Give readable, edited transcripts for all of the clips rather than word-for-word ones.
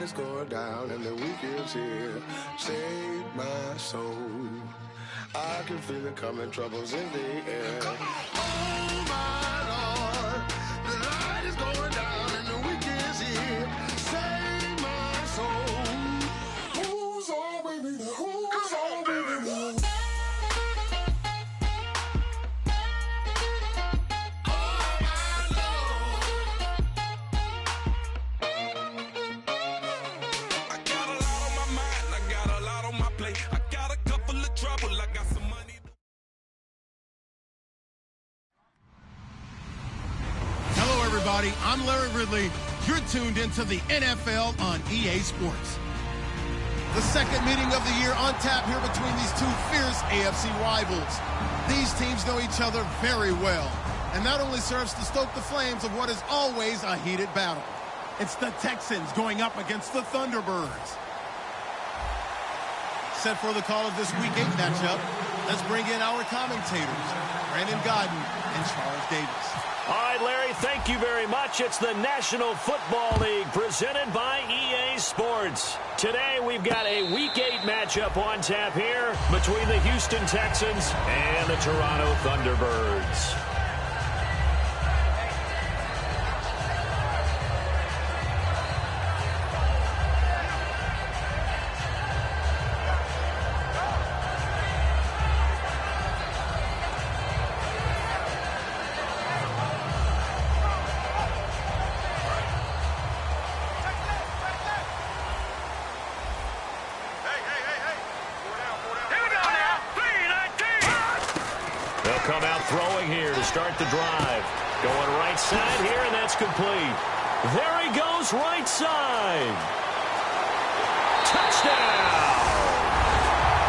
is going down and the week is here. Save my soul. I can feel it coming, troubles in the air. Oh my Lord, the light is going down and the week is here. Save my soul. Who's on with me? Who's on with me? I'm Larry Ridley. You're tuned into the NFL on EA Sports. The second meeting of the year on tap here between these two fierce AFC rivals. These teams know each other very well, and that only serves to stoke the flames of what is always a heated battle. It's the Texans going up against the Thunderbirds. Set for the call of this Week 8 matchup, let's bring in our commentators, Brandon Godden and Charles Davis. All right, Larry, thank you very much. It's the National Football League presented by EA Sports. Today, we've got a Week 8 matchup on tap here between the Houston Texans and the Toronto Thunderbirds. Come out throwing here to start the drive. Going right side here, and that's complete. There he goes, right side. Touchdown!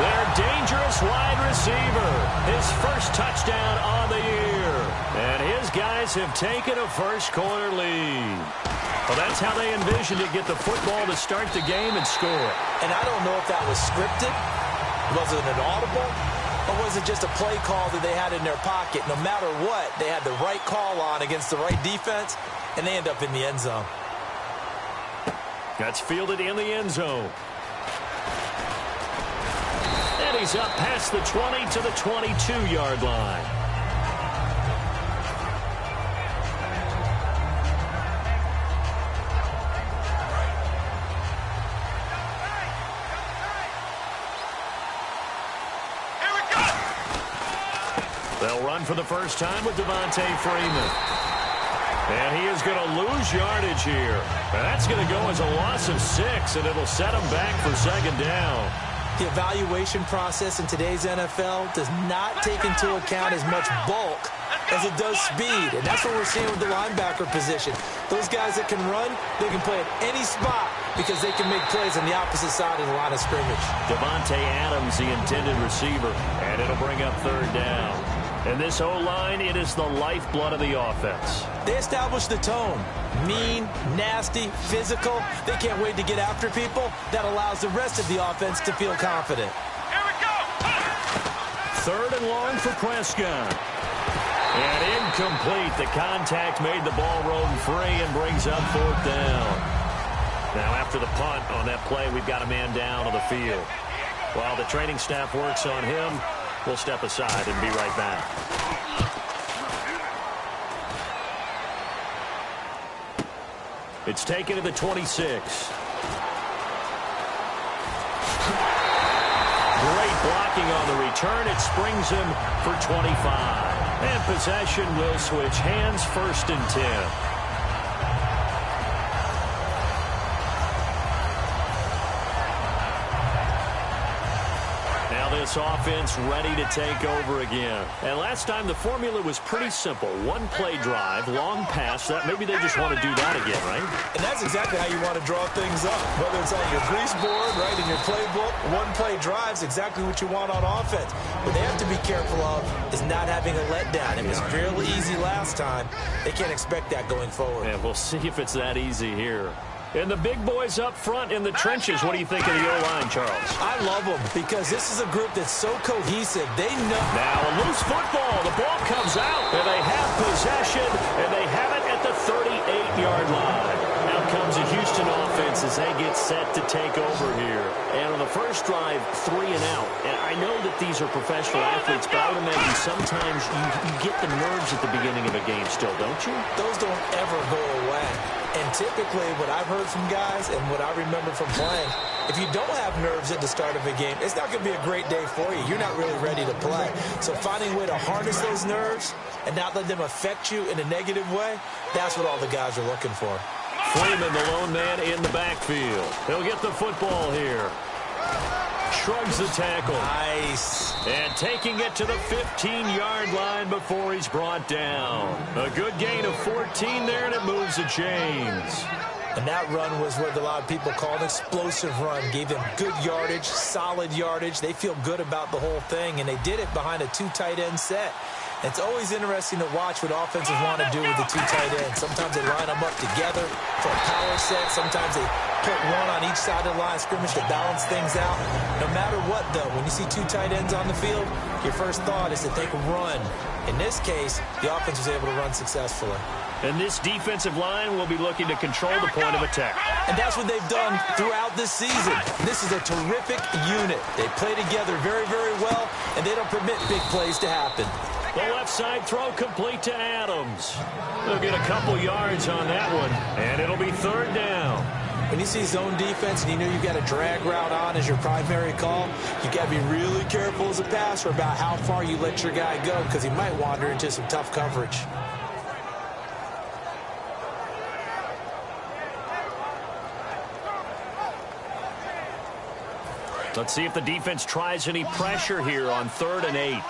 Their dangerous wide receiver. His first touchdown on the year. And his guys have taken a first-quarter lead. Well, that's how they envisioned it, get the football to start the game and score. And I don't know if that was scripted. Was it an audible? Or was it just a play call that they had in their pocket? No matter what, they had the right call on against the right defense, and they end up in the end zone. That's fielded in the end zone. And he's up past the 20 to the 22-yard line. They'll run for the first time with Devontae Freeman. And he is going to lose yardage here. That's going to go as a loss of 6, and it'll set him back for second down. The evaluation process in today's NFL does not take into account as much bulk as it does speed. And that's what we're seeing with the linebacker position. Those guys that can run, they can play at any spot because they can make plays on the opposite side of the line of scrimmage. Devontae Adams, the intended receiver, and it'll bring up third down. And this O-line, it is the lifeblood of the offense. They established the tone. Mean, nasty, physical. They can't wait to get after people. That allows the rest of the offense to feel confident. Here we go! Third and long for Prescott. And incomplete. The contact made the ball roam free and brings up fourth down. Now after the punt on that play, we've got a man down on the field. While the training staff works on him, we'll step aside and be right back. It's taken to the 26. Great blocking on the return. It springs him for 25. And possession will switch hands, first and 10. This offense ready to take over again. And last time the formula was pretty simple. One play drive, long pass. That maybe they just want to do that again, right? And that's exactly how you want to draw things up. Whether it's on your grease board, right, in your playbook, one play drive's exactly what you want on offense. What they have to be careful of is not having a letdown. It was fairly easy last time. They can't expect that going forward. And we'll see if it's that easy here. And the big boys up front in the trenches. What do you think of the O-line, Charles? I love them because this is a group that's so cohesive. They know. Now a loose football. The ball comes out, and they have possession, and they have it at the 38-yard line. Now comes a Houston offense as they get set to take over here. And on the first drive, 3 and out. And I know that these are professional athletes, but I would imagine sometimes you get the nerves at the beginning of a game still, don't you? Those don't ever go away. And typically what I've heard from guys and what I remember from playing, if you don't have nerves at the start of a game, it's not going to be a great day for you. You're not really ready to play. So finding a way to harness those nerves and not let them affect you in a negative way, that's what all the guys are looking for. Freeman, the lone man in the backfield. He'll get the football here. Shrugs the tackle. Nice. And taking it to the 15-yard line before he's brought down. A good gain of 14 there, and it moves the chains. And that run was what a lot of people call an explosive run. Gave them good yardage, solid yardage. They feel good about the whole thing, and they did it behind a 2 tight end set. It's always interesting to watch what offenses want to do with the 2 tight ends. Sometimes they line them up together for a power set. Sometimes they put one on each side of the line of scrimmage to balance things out. No matter what, though, when you see 2 tight ends on the field, your first thought is to think run. In this case, the offense was able to run successfully. And this defensive line will be looking to control the point of attack. And that's what they've done throughout this season. This is a terrific unit. They play together very, very well, and they don't permit big plays to happen. The left side throw complete to Adams. They'll get a couple yards on that one, and it'll be 3rd down. When you see zone defense and you know you've got a drag route on as your primary call, you've got to be really careful as a passer about how far you let your guy go because he might wander into some tough coverage. Let's see if the defense tries any pressure here on 3rd and 8.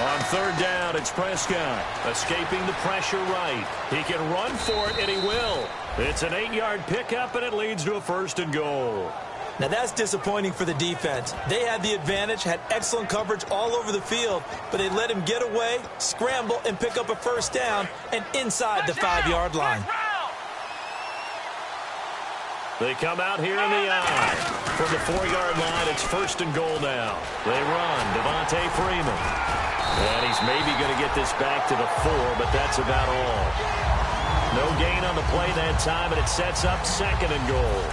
On 3rd down, it's Prescott. Escaping the pressure right. He can run for it, and he will. It's an 8-yard pickup, and it leads to a 1st and goal. Now that's disappointing for the defense. They had the advantage, had excellent coverage all over the field, but they let him get away, scramble, and pick up a 1st down, and inside the 5-yard line. They come out here in the eye. From the 4-yard line, it's 1st and goal now. They run. Devontae Freeman. And he's maybe going to get this back to the 4, but that's about all. No gain on the play that time, and it sets up 2nd and goal.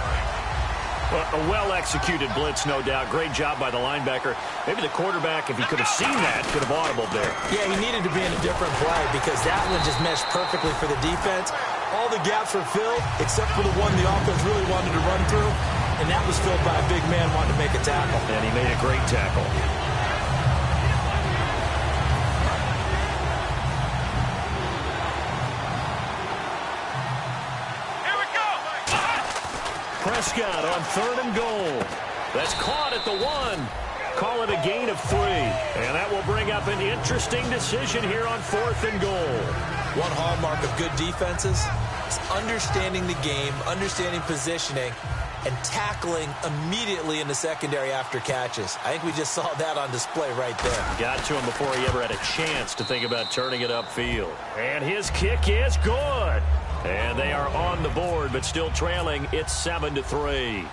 A well-executed blitz, no doubt. Great job by the linebacker. Maybe the quarterback, if he could have seen that, could have audibled there. Yeah, he needed to be in a different play because that one just meshed perfectly for the defense. All the gaps were filled except for the one the offense really wanted to run through, and that was filled by a big man wanting to make a tackle. And he made a great tackle. Prescott on 3rd and goal. That's caught at the 1. Call it a gain of 3. And that will bring up an interesting decision here on 4th and goal. One hallmark of good defenses is understanding the game, understanding positioning, and tackling immediately in the secondary after catches. I think we just saw that on display right there. Got to him before he ever had a chance to think about turning it upfield. And his kick is good. And they are on the board, but still trailing. It's 7-3.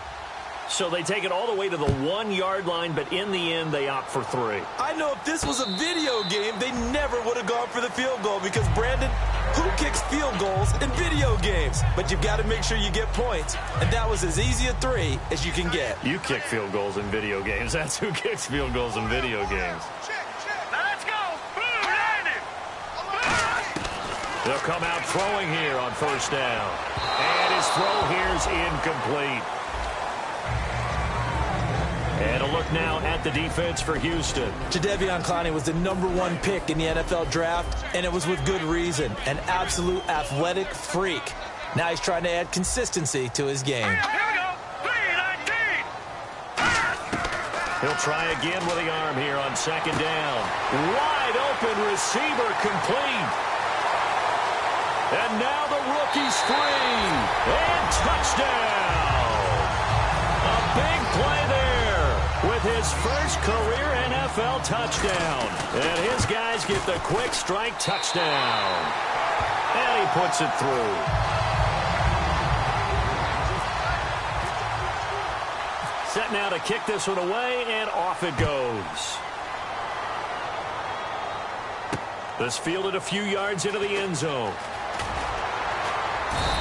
So they take it all the way to the 1-yard line, but in the end, they opt for 3. I know if this was a video game, they never would have gone for the field goal because, Brandon, who kicks field goals in video games? But you've got to make sure you get points, and that was as easy a 3 as you can get. You kick field goals in video games. That's who kicks field goals in video games. They'll come out throwing here on 1st down. And his throw here's incomplete. And a look now at the defense for Houston. Jadeveon Clowney was the #1 pick in the NFL draft, and it was with good reason. An absolute athletic freak. Now he's trying to add consistency to his game. Here we go. 3-19. He'll try again with the arm here on 2nd down. Wide open receiver complete. And now the rookie's free. And touchdown. A big play there with his first career NFL touchdown. And his guys get the quick strike touchdown. And he puts it through. Set now to kick this one away, and off it goes. This fielded a few yards into the end zone.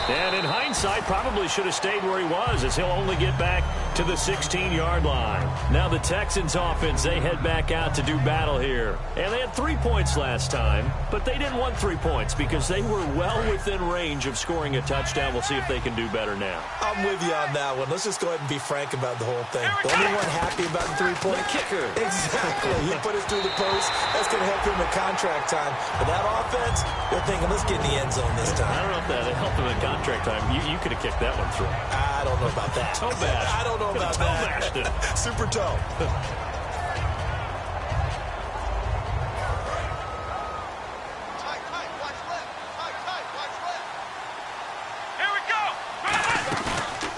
And in hindsight, probably should have stayed where he was, as he'll only get back to the 16-yard line. Now the Texans offense, they head back out to do battle here. And they had 3 points last time, but they didn't want 3 points because they were well within range of scoring a touchdown. We'll see if they can do better now. I'm with you on that one. Let's just go ahead and be frank about the whole thing. The only one happy about the 3-point kicker. Exactly. He put it through the post. That's going to help him at contract time. But that offense, they're thinking, let's get in the end zone this time. I don't know if that helped him at contract time. You could have kicked that one through. I don't know about that. Toe bash. I don't know about that. Super toe.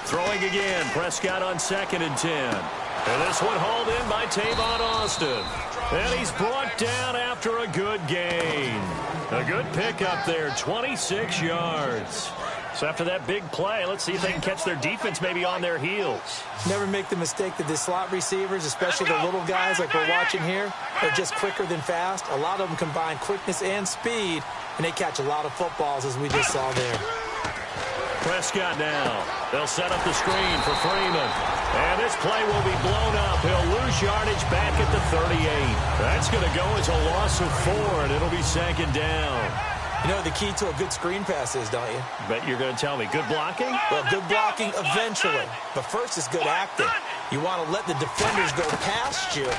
Throwing again. Prescott on 2nd and 10. And this one hauled in by Tavon Austin. And he's brought down after a good gain. A good pickup there, 26 yards. So after that big play, let's see if they can catch their defense maybe on their heels. Never make the mistake that the slot receivers, especially the little guys like we're watching here, are just quicker than fast. A lot of them combine quickness and speed, and they catch a lot of footballs, as we just saw there. Prescott now. They'll set up the screen for Freeman. And this play will be blown up. He'll lose yardage back at the 38. That's going to go as a loss of 4, and it'll be 2nd down. You know the key to a good screen pass is, don't you? Bet you're going to tell me. Good blocking? Well, good blocking eventually. But first is good acting. You want to let the defenders go past you,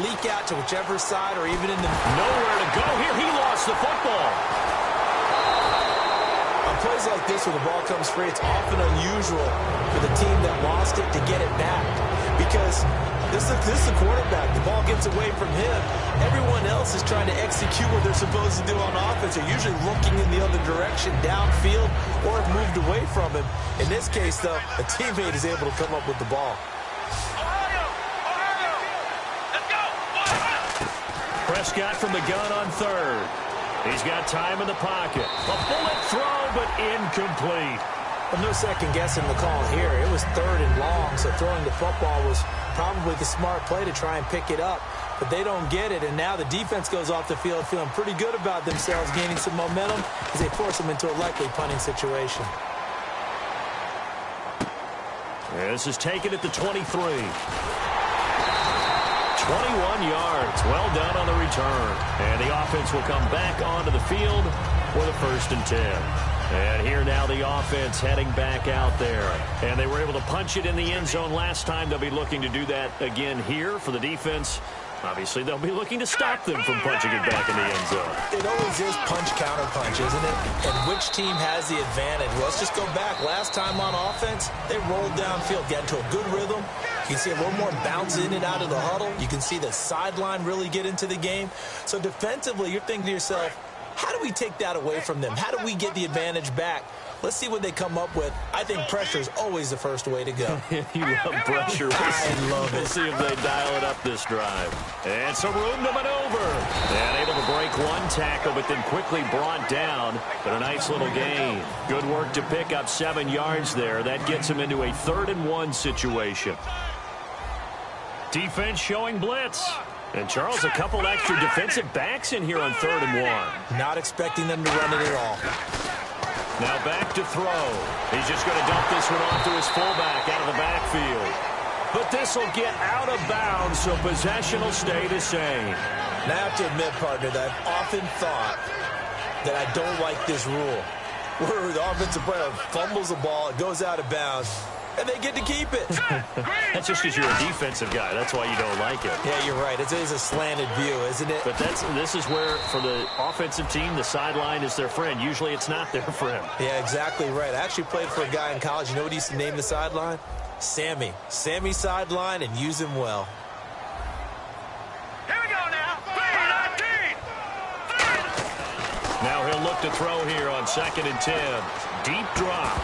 leak out to whichever side or even in the... Nowhere to go here. He lost the football. On plays like this where the ball comes free, it's often unusual for the team that lost it to get it back. Because this is the quarterback. The ball gets away from him. Everyone else is trying to execute what they're supposed to do on offense. They're usually looking in the other direction, downfield, or have moved away from him. In this case, though, a teammate is able to come up with the ball. Prescott from the gun on 3rd. He's got time in the pocket. A bullet throw, but incomplete. Well, no second guessing the call here. It was 3rd and long, so throwing the football was probably the smart play to try and pick it up. But they don't get it, and now the defense goes off the field feeling pretty good about themselves, gaining some momentum as they force them into a likely punting situation. This is taken at the 23. 21 yards. Well done on the return. And the offense will come back onto the field for the 1st and 10. And here now the offense heading back out there. And they were able to punch it in the end zone last time. They'll be looking to do that again here for the defense. Obviously, they'll be looking to stop them from punching it back in the end zone. It always is punch-counter-punch, isn't it? And which team has the advantage? Well, let's just go back. Last time on offense, they rolled downfield, got into a good rhythm. You can see a little more bounce in and out of the huddle. You can see the sideline really get into the game. So defensively, you're thinking to yourself, how do we take that away from them? How do we get the advantage back? Let's see what they come up with. I think pressure is always the first way to go. You love pressure. I love it. We'll see if they dial it up this drive. And some room to maneuver. And able to break one tackle, but then quickly brought down. But a nice little gain. Good work to pick up 7 yards there. That gets him into a 3rd and 1 situation. Defense showing blitz. And, Charles, a couple extra defensive backs in here on 3rd and 1. Not expecting them to run it at all. Now back to throw. He's just going to dump this one off to his fullback out of the backfield. But this will get out of bounds, so possession will stay the same. Now I have to admit, partner, that I've often thought that I don't like this rule. Where the offensive player fumbles the ball, it goes out of bounds, and they get to keep it. That's just because you're a defensive guy. That's why you don't like it. Yeah, you're right. It is a slanted view, isn't it? But this is where, for the offensive team, the sideline is their friend. Usually it's not their friend. Yeah, exactly right. I actually played for a guy in college. You know what he used to name the sideline? Sammy. Sammy sideline, and use him well. Here we go now. 19. Now he'll look to throw here on 2nd and 10. Deep drop.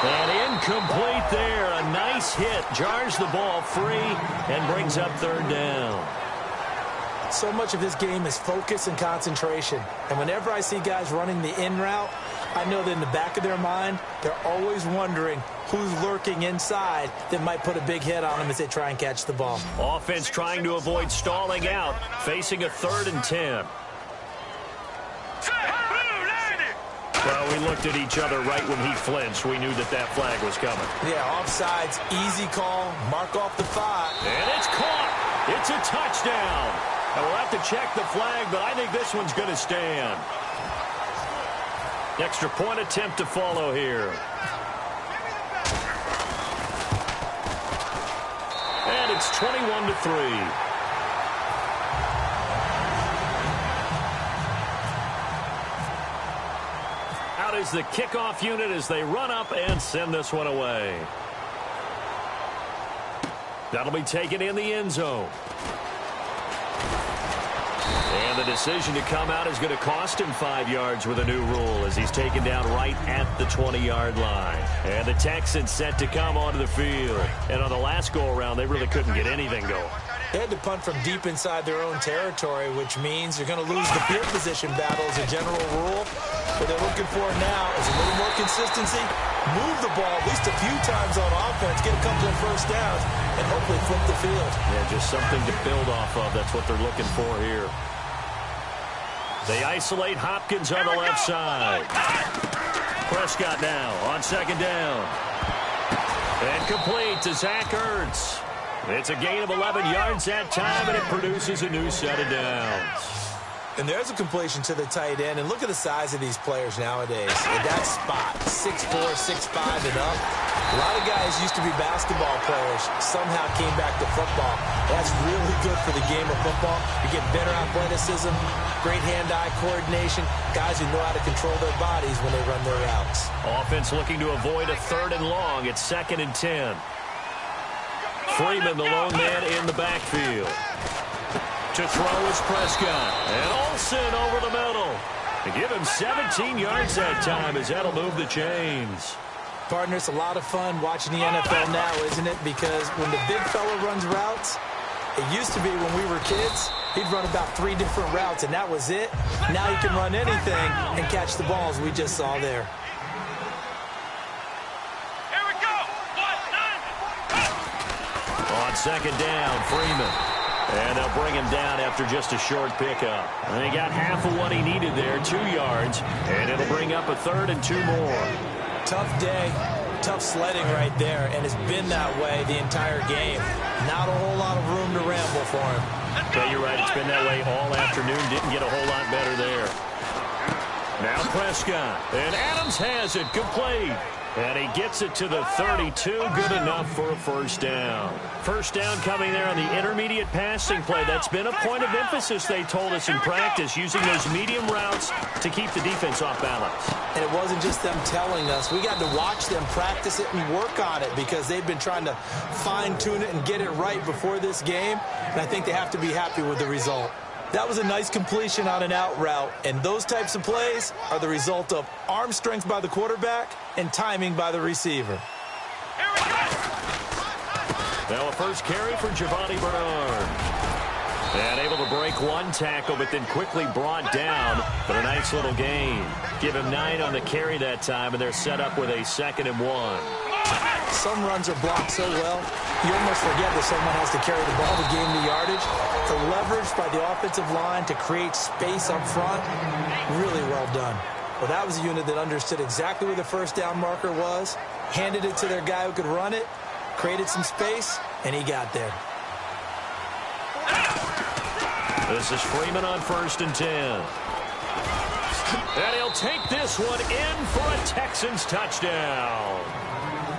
And incomplete there. A nice hit. Jars the ball free and brings up 3rd down. So much of this game is focus and concentration. And whenever I see guys running the in route, I know that in the back of their mind, they're always wondering who's lurking inside that might put a big hit on them as they try and catch the ball. Offense trying to avoid stalling out, facing a 3rd and 10. Well, we looked at each other right when he flinched. We knew that that flag was coming. Yeah, offsides, easy call, mark off the 5. And it's caught. It's a touchdown. And we'll have to check the flag, but I think this one's going to stand. Extra point attempt to follow here. And it's 21-3. Out is the kickoff unit as they run up and send this one away. That'll be taken in the end zone. And the decision to come out is going to cost him 5 yards with a new rule as he's taken down right at the 20-yard line. And the Texans set to come onto the field. And on the last go-around, they really couldn't get anything going. They had to punt from deep inside their own territory, which means you're going to lose the field position battle as a general rule. What they're looking for now is a little more consistency, move the ball at least a few times on offense, get a couple of first downs, and hopefully flip the field. Yeah, just something to build off of. That's what they're looking for here. They isolate Hopkins on the left side. Prescott now on second down. And complete to Zach Ertz. It's a gain of 11 yards that time, and it produces a new set of downs. And there's a completion to the tight end. And look at the size of these players nowadays. At that spot, 6'4", 6'5", and up. A lot of guys used to be basketball players, somehow came back to football. That's really good for the game of football. You get better athleticism, great hand-eye coordination, guys who know how to control their bodies when they run their routes. Offense looking to avoid a 3rd and long. It's 2nd and 10. Freeman, the lone man in the backfield. To throw is Prescott. And Olsen over the middle. To give him 17 yards that time as that'll move the chains. Partner, it's a lot of fun watching the NFL now, isn't it? Because when the big fella runs routes, it used to be when we were kids, he'd run about 3 different routes, and that was it. Now he can run anything and catch the balls we just saw there. Here we go. 1, 9. On second down, Freeman. And they'll bring him down after just a short pickup. And he got half of what he needed there, 2 yards. And it'll bring up a 3rd and 2 more. Tough day, tough sledding right there, and it's been that way the entire game. Not a whole lot of room to ramble for him. Yeah, you're right. It's been that way all afternoon. Didn't get a whole lot better there. Now Prescott. And Adams has it complete. And he gets it to the 32. Good enough for a first down. First down coming there on the intermediate passing play. That's been a point of emphasis, they told us in practice, using those medium routes to keep the defense off balance. And it wasn't just them telling us. We got to watch them practice it and work on it because they've been trying to fine-tune it and get it right before this game. And I think they have to be happy with the result. That was a nice completion on an out route, and those types of plays are the result of arm strength by the quarterback and timing by the receiver. Now a first carry for Giovanni Bernard. And able to break one tackle, but then quickly brought down for a nice little gain. Give him 9 on the carry that time, and they're set up with a 2nd and 1. Some runs are blocked so well, you almost forget that someone has to carry the ball to gain the yardage. The leverage by the offensive line to create space up front, really well done. Well, that was a unit that understood exactly where the first down marker was, handed it to their guy who could run it, created some space, and he got there. This is Freeman on 1st and 10. And he'll take this one in for a Texans touchdown.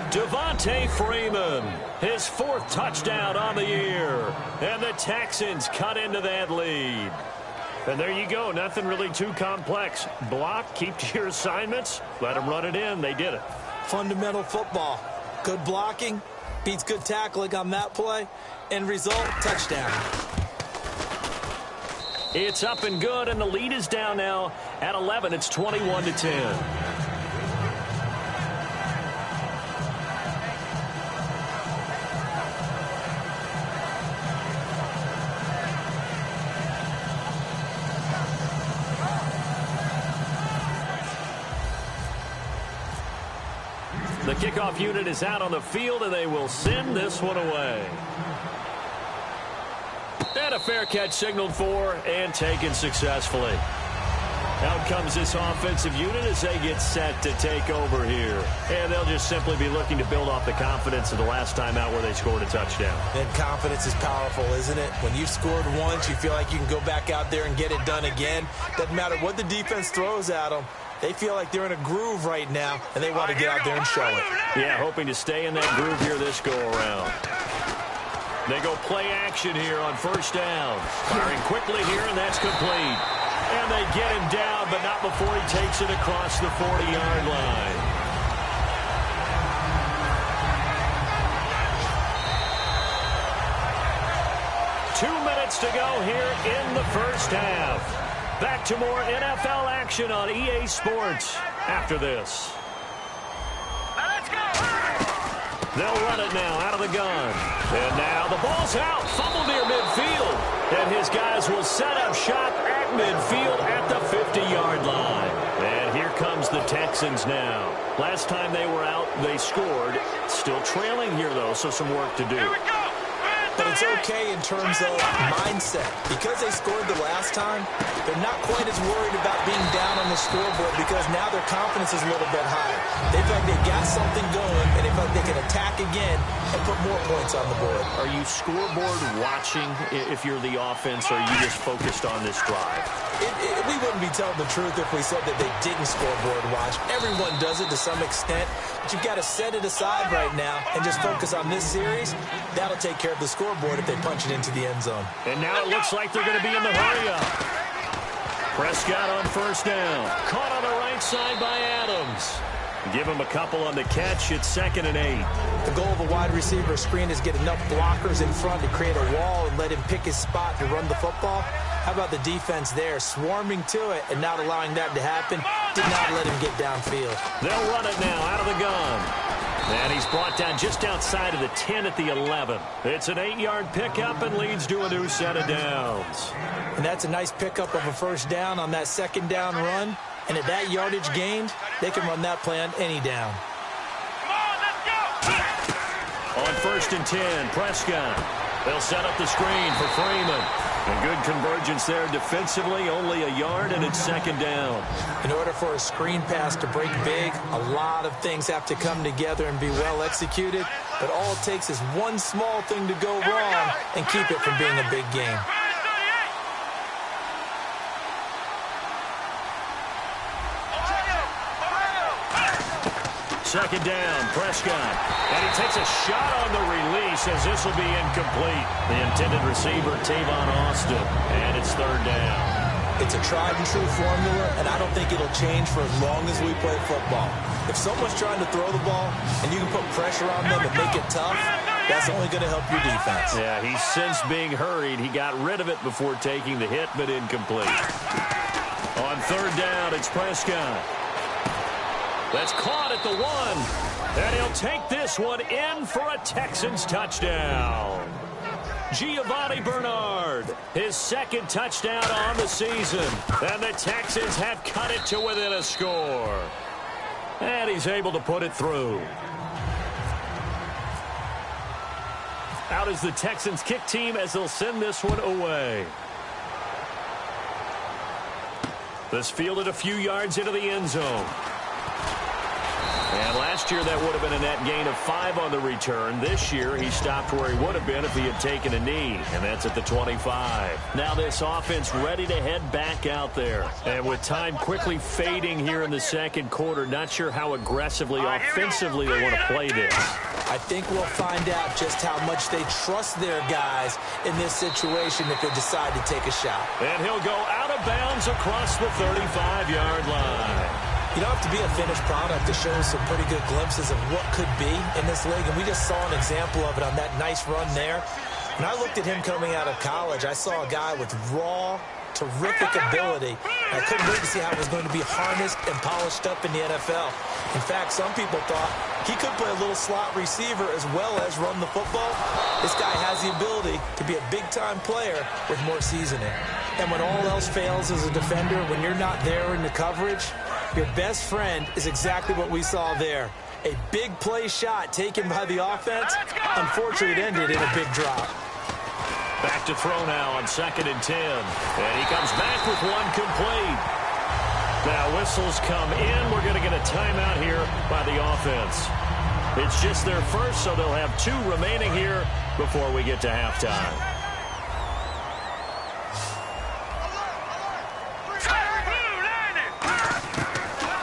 Devontae Freeman, his 4th touchdown on the year. And the Texans cut into that lead. And there you go. Nothing really too complex. Block, keep to your assignments, let them run it in. They did it. Fundamental football. Good blocking, beats good tackling on that play. End result, touchdown. It's up and good, and the lead is down now at 11. It's 21-10. The kickoff unit is out on the field, and they will send this one away. And a fair catch signaled for and taken successfully. Out comes this offensive unit as they get set to take over here. And they'll just simply be looking to build off the confidence of the last time out where they scored a touchdown. And confidence is powerful, isn't it? When you've scored once, you feel like you can go back out there and get it done again. Doesn't matter what the defense throws at them. They feel like they're in a groove right now, and they want to get out there and show it. Yeah, hoping to stay in that groove here this go-around. They go play action here on first down. Firing quickly here, and that's complete. And they get him down, but not before he takes it across the 40-yard line. Two minutes to go here in the first half. Back to more NFL action on EA Sports after this. Now let's go. They'll run it now out of the gun. And now the ball's out. Fumble near midfield. And his guys will set up shop at midfield at the 50-yard line. And here comes the Texans now. Last time they were out, they scored. Still trailing here, though, so some work to do. Here we go. But it's okay in terms of mindset. Because they scored the last time, they're not quite as worried about being down on the scoreboard because now their confidence is a little bit higher. They feel like they've got something going, and they feel like they can attack again and put more points on the board. Are you scoreboard watching if you're the offense, or are you just focused on this drive? We wouldn't be telling the truth if we said that they didn't scoreboard watch. Everyone does it to some extent, but you've got to set it aside right now and just focus on this series. That'll take care of the scoreboard if they punch it into the end zone. And now it looks like they're going to be in the hurry-up. Prescott on first down. Caught on the right side by Adams. Give him a couple on the catch. It's 2nd and 8. The goal of a wide receiver screen is get enough blockers in front to create a wall and let him pick his spot to run the football. How about the defense there, swarming to it and not allowing that to happen? Did not let him get downfield. They'll run it now out of the gun. And he's brought down just outside of the 10 at the 11. It's an 8-yard pickup and leads to a new set of downs. And that's a nice pickup of a first down on that second down run. And at that yardage gained, they can run that play on any down. Come on, let's go. On 1st and 10, Prescott. They'll set up the screen for Freeman. A good convergence there defensively, only a yard, and it's 2nd down. In order for a screen pass to break big, a lot of things have to come together and be well executed. But all it takes is one small thing to go wrong and keep it from being a big game. 2nd down, Prescott. And he takes a shot on the release as this will be incomplete. The intended receiver, Tavon Austin. And it's 3rd down. It's a tried-and-true formula, and I don't think it'll change for as long as we play football. If someone's trying to throw the ball and you can put pressure on them and make it tough, that's only going to help your defense. Yeah, he's since being hurried. He got rid of it before taking the hit, but incomplete. On 3rd down, it's Prescott. That's caught at the 1. And he'll take this one in for a Texans touchdown. Giovanni Bernard, his 2nd touchdown on the season. And the Texans have cut it to within a score. And he's able to put it through. Out is the Texans kick team as they'll send this one away. This fielded a few yards into the end zone. And last year, that would have been a net gain of 5 on the return. This year, he stopped where he would have been if he had taken a knee, and that's at the 25. Now this offense ready to head back out there. And with time quickly fading here in the 2nd quarter, not sure how aggressively, offensively they want to play this. I think we'll find out just how much they trust their guys in this situation if they decide to take a shot. And he'll go out of bounds across the 35-yard line. You don't have to be a finished product to show some pretty good glimpses of what could be in this league, and we just saw an example of it on that nice run there. When I looked at him coming out of college, I saw a guy with raw, terrific ability. I couldn't wait to see how it was going to be harnessed and polished up in the NFL. In fact, some people thought he could play a little slot receiver as well as run the football. This guy has the ability to be a big-time player with more seasoning. And when all else fails as a defender, when you're not there in the coverage, your best friend is exactly what we saw there. A big play shot taken by the offense. Unfortunately, it ended in a big drop. Back to throw now on 2nd and 10. And he comes back with one complete. Now whistles come in. We're going to get a timeout here by the offense. It's just their first, so they'll have 2 remaining here before we get to halftime.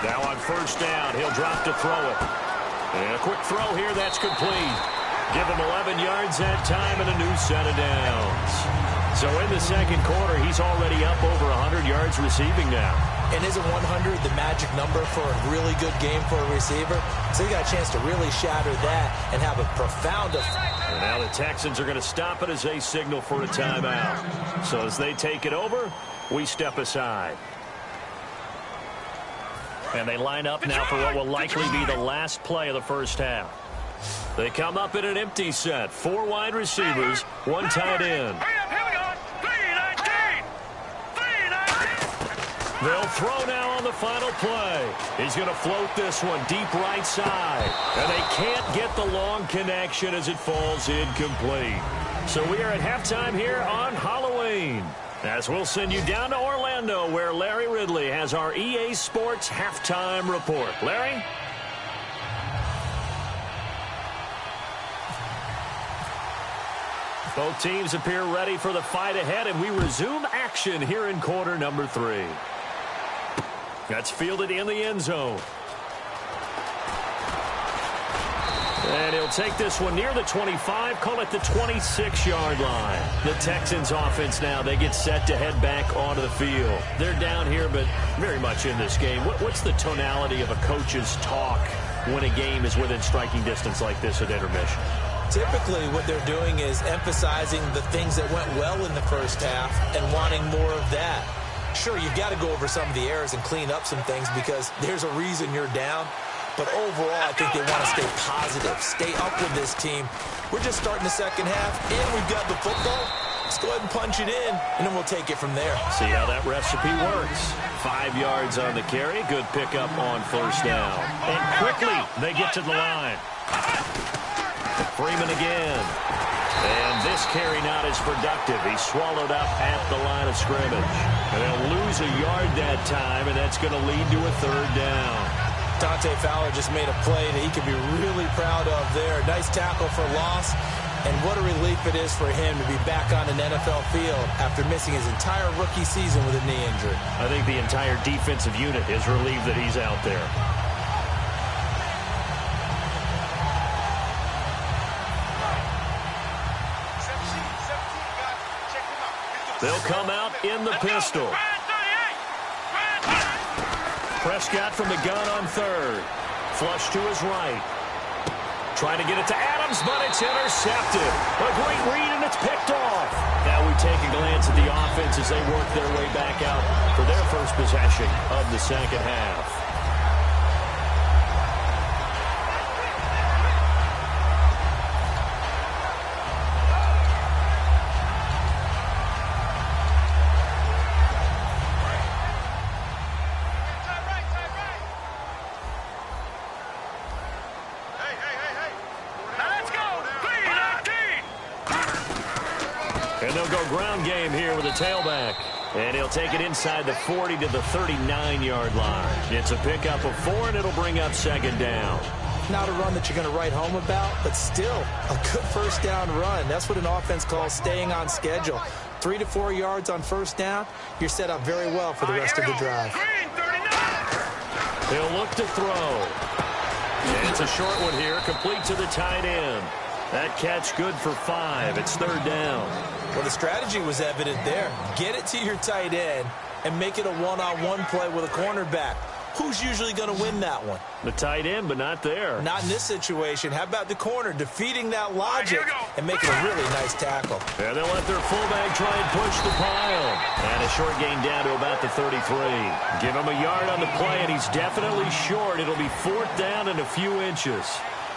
Now on first down, he'll drop to throw it. And a quick throw here, that's complete. Give him 11 yards that time and a new set of downs. So in the second quarter, he's already up over 100 yards receiving now. And isn't 100 the magic number for a really good game for a receiver? So he got a chance to really shatter that and have a profound effect. And now the Texans are going to stop it as they signal for a timeout. So as they take it over, we step aside. And they line up now for what will likely be the last play of the first half. They come up in an empty set. 4 wide receivers, 1 tight end. They'll throw now on the final play. He's going to float this one deep right side. And they can't get the long connection as it falls incomplete. So we are at halftime here on Halloween. As we'll send you down to Orlando, where Larry Ridley has our EA Sports halftime report. Larry? Both teams appear ready for the fight ahead, and we resume action here in quarter number 3. That's fielded in the end zone. And he'll take this one near the 25, call it the 26-yard line. The Texans offense now, they get set to head back onto the field. They're down here, but very much in this game. What's the tonality of a coach's talk when a game is within striking distance like this at intermission? Typically, what they're doing is emphasizing the things that went well in the first half and wanting more of that. Sure, you've got to go over some of the errors and clean up some things because there's a reason you're down. But overall, I think they want to stay positive, stay up with this team. We're just starting the second half, and we've got the football. Let's go ahead and punch it in, and then we'll take it from there. See how that recipe works. 5 yards on the carry. Good pickup on first down. And quickly, they get to the line. Freeman again. And this carry not as productive. He's swallowed up at the line of scrimmage. And they'll lose a yard that time, and that's going to lead to a third down. Dante Fowler just made a play that he could be really proud of there. Nice tackle for loss. And what a relief it is for him to be back on an NFL field after missing his entire rookie season with a knee injury. I think the entire defensive unit is relieved that he's out there. They'll come out in the pistol. Prescott from the gun on third. Flush to his right. Trying to get it to Adams, but it's intercepted. A great read, and it's picked off. Now we take a glance at the offense as they work their way back out for their first possession of the second half. And they'll go ground game here with a tailback. And he'll take it inside the 40 to the 39-yard line. It's a pickup of 4, and it'll bring up second down. Not a run that you're going to write home about, but still a good first down run. That's what an offense calls staying on schedule. 3 to 4 yards on first down, you're set up very well for the rest of the drive. He'll look to throw. And it's a short one here, complete to the tight end. That catch good for 5. It's third down. Well, the strategy was evident there. Get it to your tight end and make it a one-on-one play with a cornerback. Who's usually going to win that one? The tight end, but not there. Not in this situation. How about the corner defeating that logic and making a really nice tackle? And they'll let their fullback try and push the pile. And a short gain down to about the 33. Give him a yard on the play, and he's definitely short. It'll be fourth down and a few inches.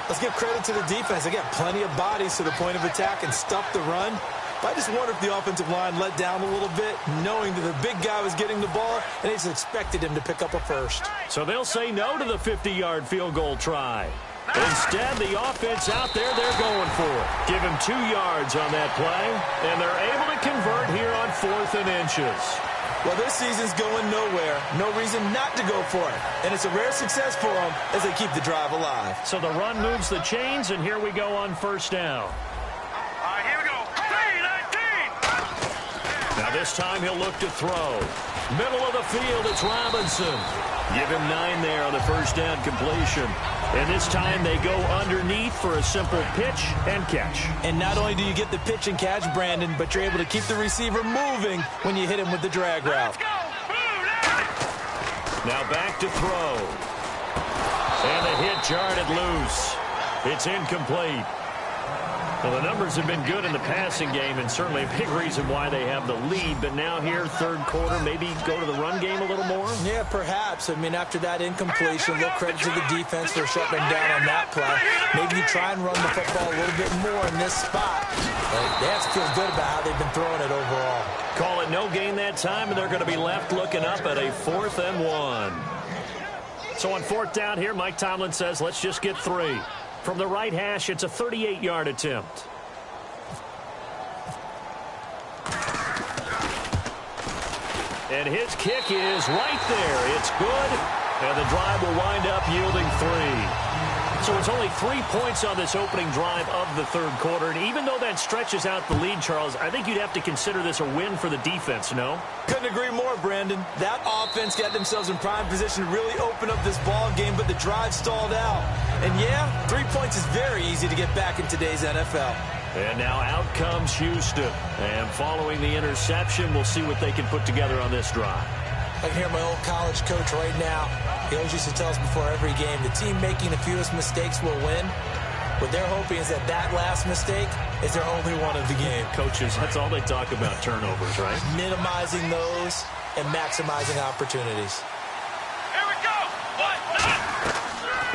Let's give credit to the defense. They got plenty of bodies to the point of attack and stuff the run. But I just wonder if the offensive line let down a little bit, knowing that the big guy was getting the ball, and they just expected him to pick up a first. So they'll say no to the 50-yard field goal try. Instead, the offense out there, they're going for it. Give him 2 yards on that play, and they're able to convert here on 4th and inches. Well, this season's going nowhere. No reason not to go for it. And it's a rare success for them as they keep the drive alive. So the run moves the chains, and here we go on first down. All right, here we go. 3-19. Now this time he'll look to throw. Middle of the field, it's Robinson. Give him 9 there on the first down completion. And this time they go underneath for a simple pitch and catch. And not only do you get the pitch and catch, Brandon, but you're able to keep the receiver moving when you hit him with the drag route. Let's go. Now back to throw. And the hit jarred it loose. It's incomplete. Well, the numbers have been good in the passing game, and certainly a big reason why they have the lead. But now here, third quarter, maybe go to the run game a little more? Yeah, perhaps. I mean, after that incompletion, a little credit to the defense for shutting them down on that play. Maybe you try and run the football a little bit more in this spot. They have to feel good about how they've been throwing it overall. Call it no gain that time, and they're going to be left looking up at a 4th and 1. So on 4th down here, Mike Tomlin says, let's just get 3. From the right hash, it's a 38-yard attempt. And his kick is right there. It's good, and the drive will wind up yielding 3. So it's only 3 points on this opening drive of the third quarter. And even though that stretches out the lead, Charles, I think you'd have to consider this a win for the defense, no? Couldn't agree more, Brandon. That offense got themselves in prime position to really open up this ball game, but the drive stalled out. And yeah, 3 points is very easy to get back in today's NFL. And now out comes Houston. And following the interception, we'll see what they can put together on this drive. I can hear my old college coach right now. He always used to tell us before every game, the team making the fewest mistakes will win. What they're hoping is that last mistake is their only one of the game. Coaches, that's all they talk about, turnovers, right? Minimizing those and maximizing opportunities. Here we go.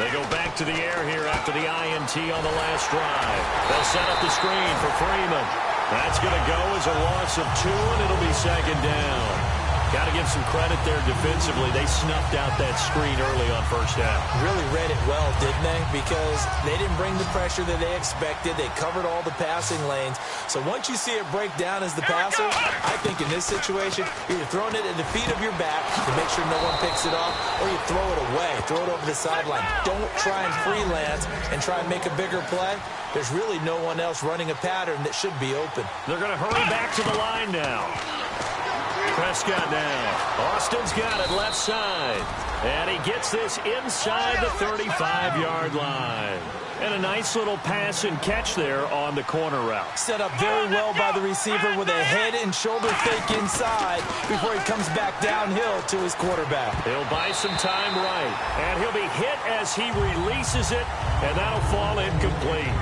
They go back to the air here after the INT on the last drive. They'll set up the screen for Freeman. That's going to go as a loss of 2, and it'll be 2nd down. Got to give some credit there defensively. They snuffed out that screen early on first down. Really read it well, didn't they? Because they didn't bring the pressure that they expected. They covered all the passing lanes. So once you see it break down as the passer, I think in this situation, you're throwing it at the feet of your back to make sure no one picks it off, or you throw it away, throw it over the sideline. Don't try and freelance and try and make a bigger play. There's really no one else running a pattern that should be open. They're going to hurry back to the line now. Prescott now. Austin's got it left side. And he gets this inside the 35-yard line. And a nice little pass and catch there on the corner route. Set up very well by the receiver with a head and shoulder fake inside before he comes back downhill to his quarterback. He'll buy some time right. And he'll be hit as he releases it. And that'll fall incomplete.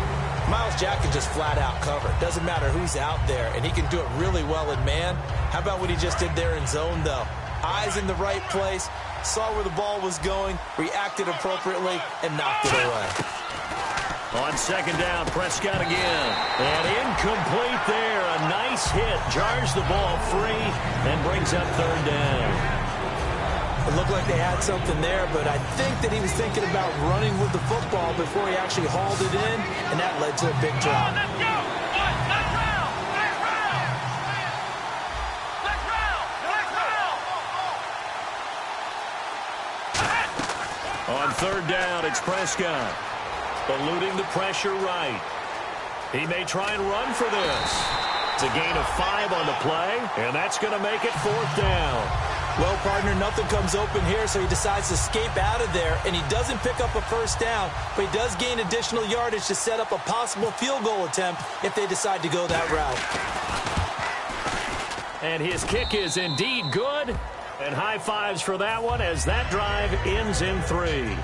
Myles Jack can just flat out cover. Doesn't matter who's out there, and he can do it really well in man. How about what he just did there in zone, though? Eyes in the right place, saw where the ball was going, reacted appropriately, and knocked it away. On 2nd down, Prescott again. And incomplete there. A nice hit. Jars the ball free and brings up 3rd down. It looked like they had something there, but I think that he was thinking about running with the football before he actually hauled it in, and that led to a big drop. Let's go. Let's round. Let's round. Let's round. Let's round. On 3rd down, it's Prescott. Eluding the pressure right. He may try and run for this. It's a gain of 5 on the play, and that's going to make it 4th down. Well, partner, nothing comes open here, so he decides to escape out of there, and he doesn't pick up a first down, but he does gain additional yardage to set up a possible field goal attempt if they decide to go that route. And his kick is indeed good, and high fives for that one as that drive ends in 3.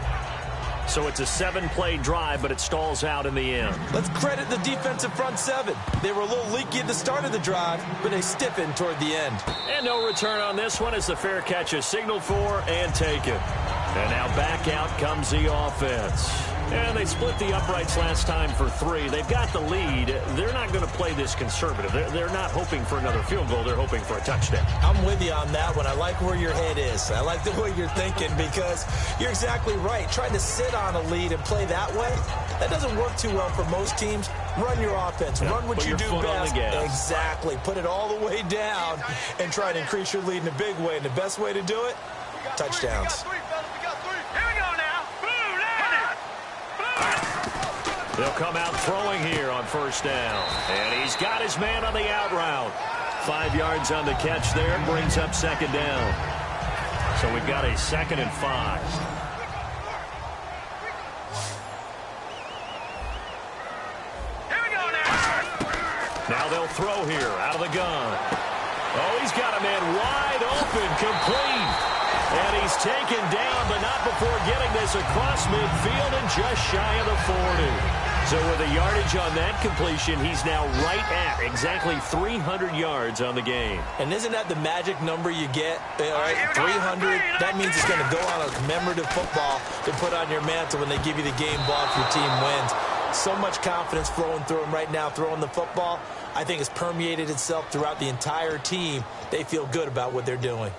So it's a 7-play drive, but it stalls out in the end. Let's credit the defensive front 7. They were a little leaky at the start of the drive, but they stiffened toward the end. And no return on this one as the fair catch is signaled for and taken. And now back out comes the offense. And they split the uprights last time for 3. They've got the lead. They're not going to play this conservative. They're not hoping for another field goal. They're hoping for a touchdown. I'm with you on that one. I like where your head is. I like the way you're thinking because you're exactly right. Trying to sit on a lead and play that way, That doesn't work too well for most teams. Run your offense. Yeah, run what you do best. Exactly. Put it all the way down and try to increase your lead in a big way. And the best way to do it, touchdowns. They'll come out throwing here on first down. And he's got his man on the out route. 5 yards on the catch there. Brings up second down. So we've got a 2nd and 5. Now they'll throw here out of the gun. Oh, he's got a man wide open, complete. And he's taken down, but not before getting this across midfield and just shy of the 40. So with the yardage on that completion, he's now right at exactly 300 yards on the game. And isn't that the magic number you get? 300, that means it's going to go on a commemorative football to put on your mantle when they give you the game ball if your team wins. So much confidence flowing through him right now, throwing the football. I think it's permeated itself throughout the entire team. They feel good about what they're doing.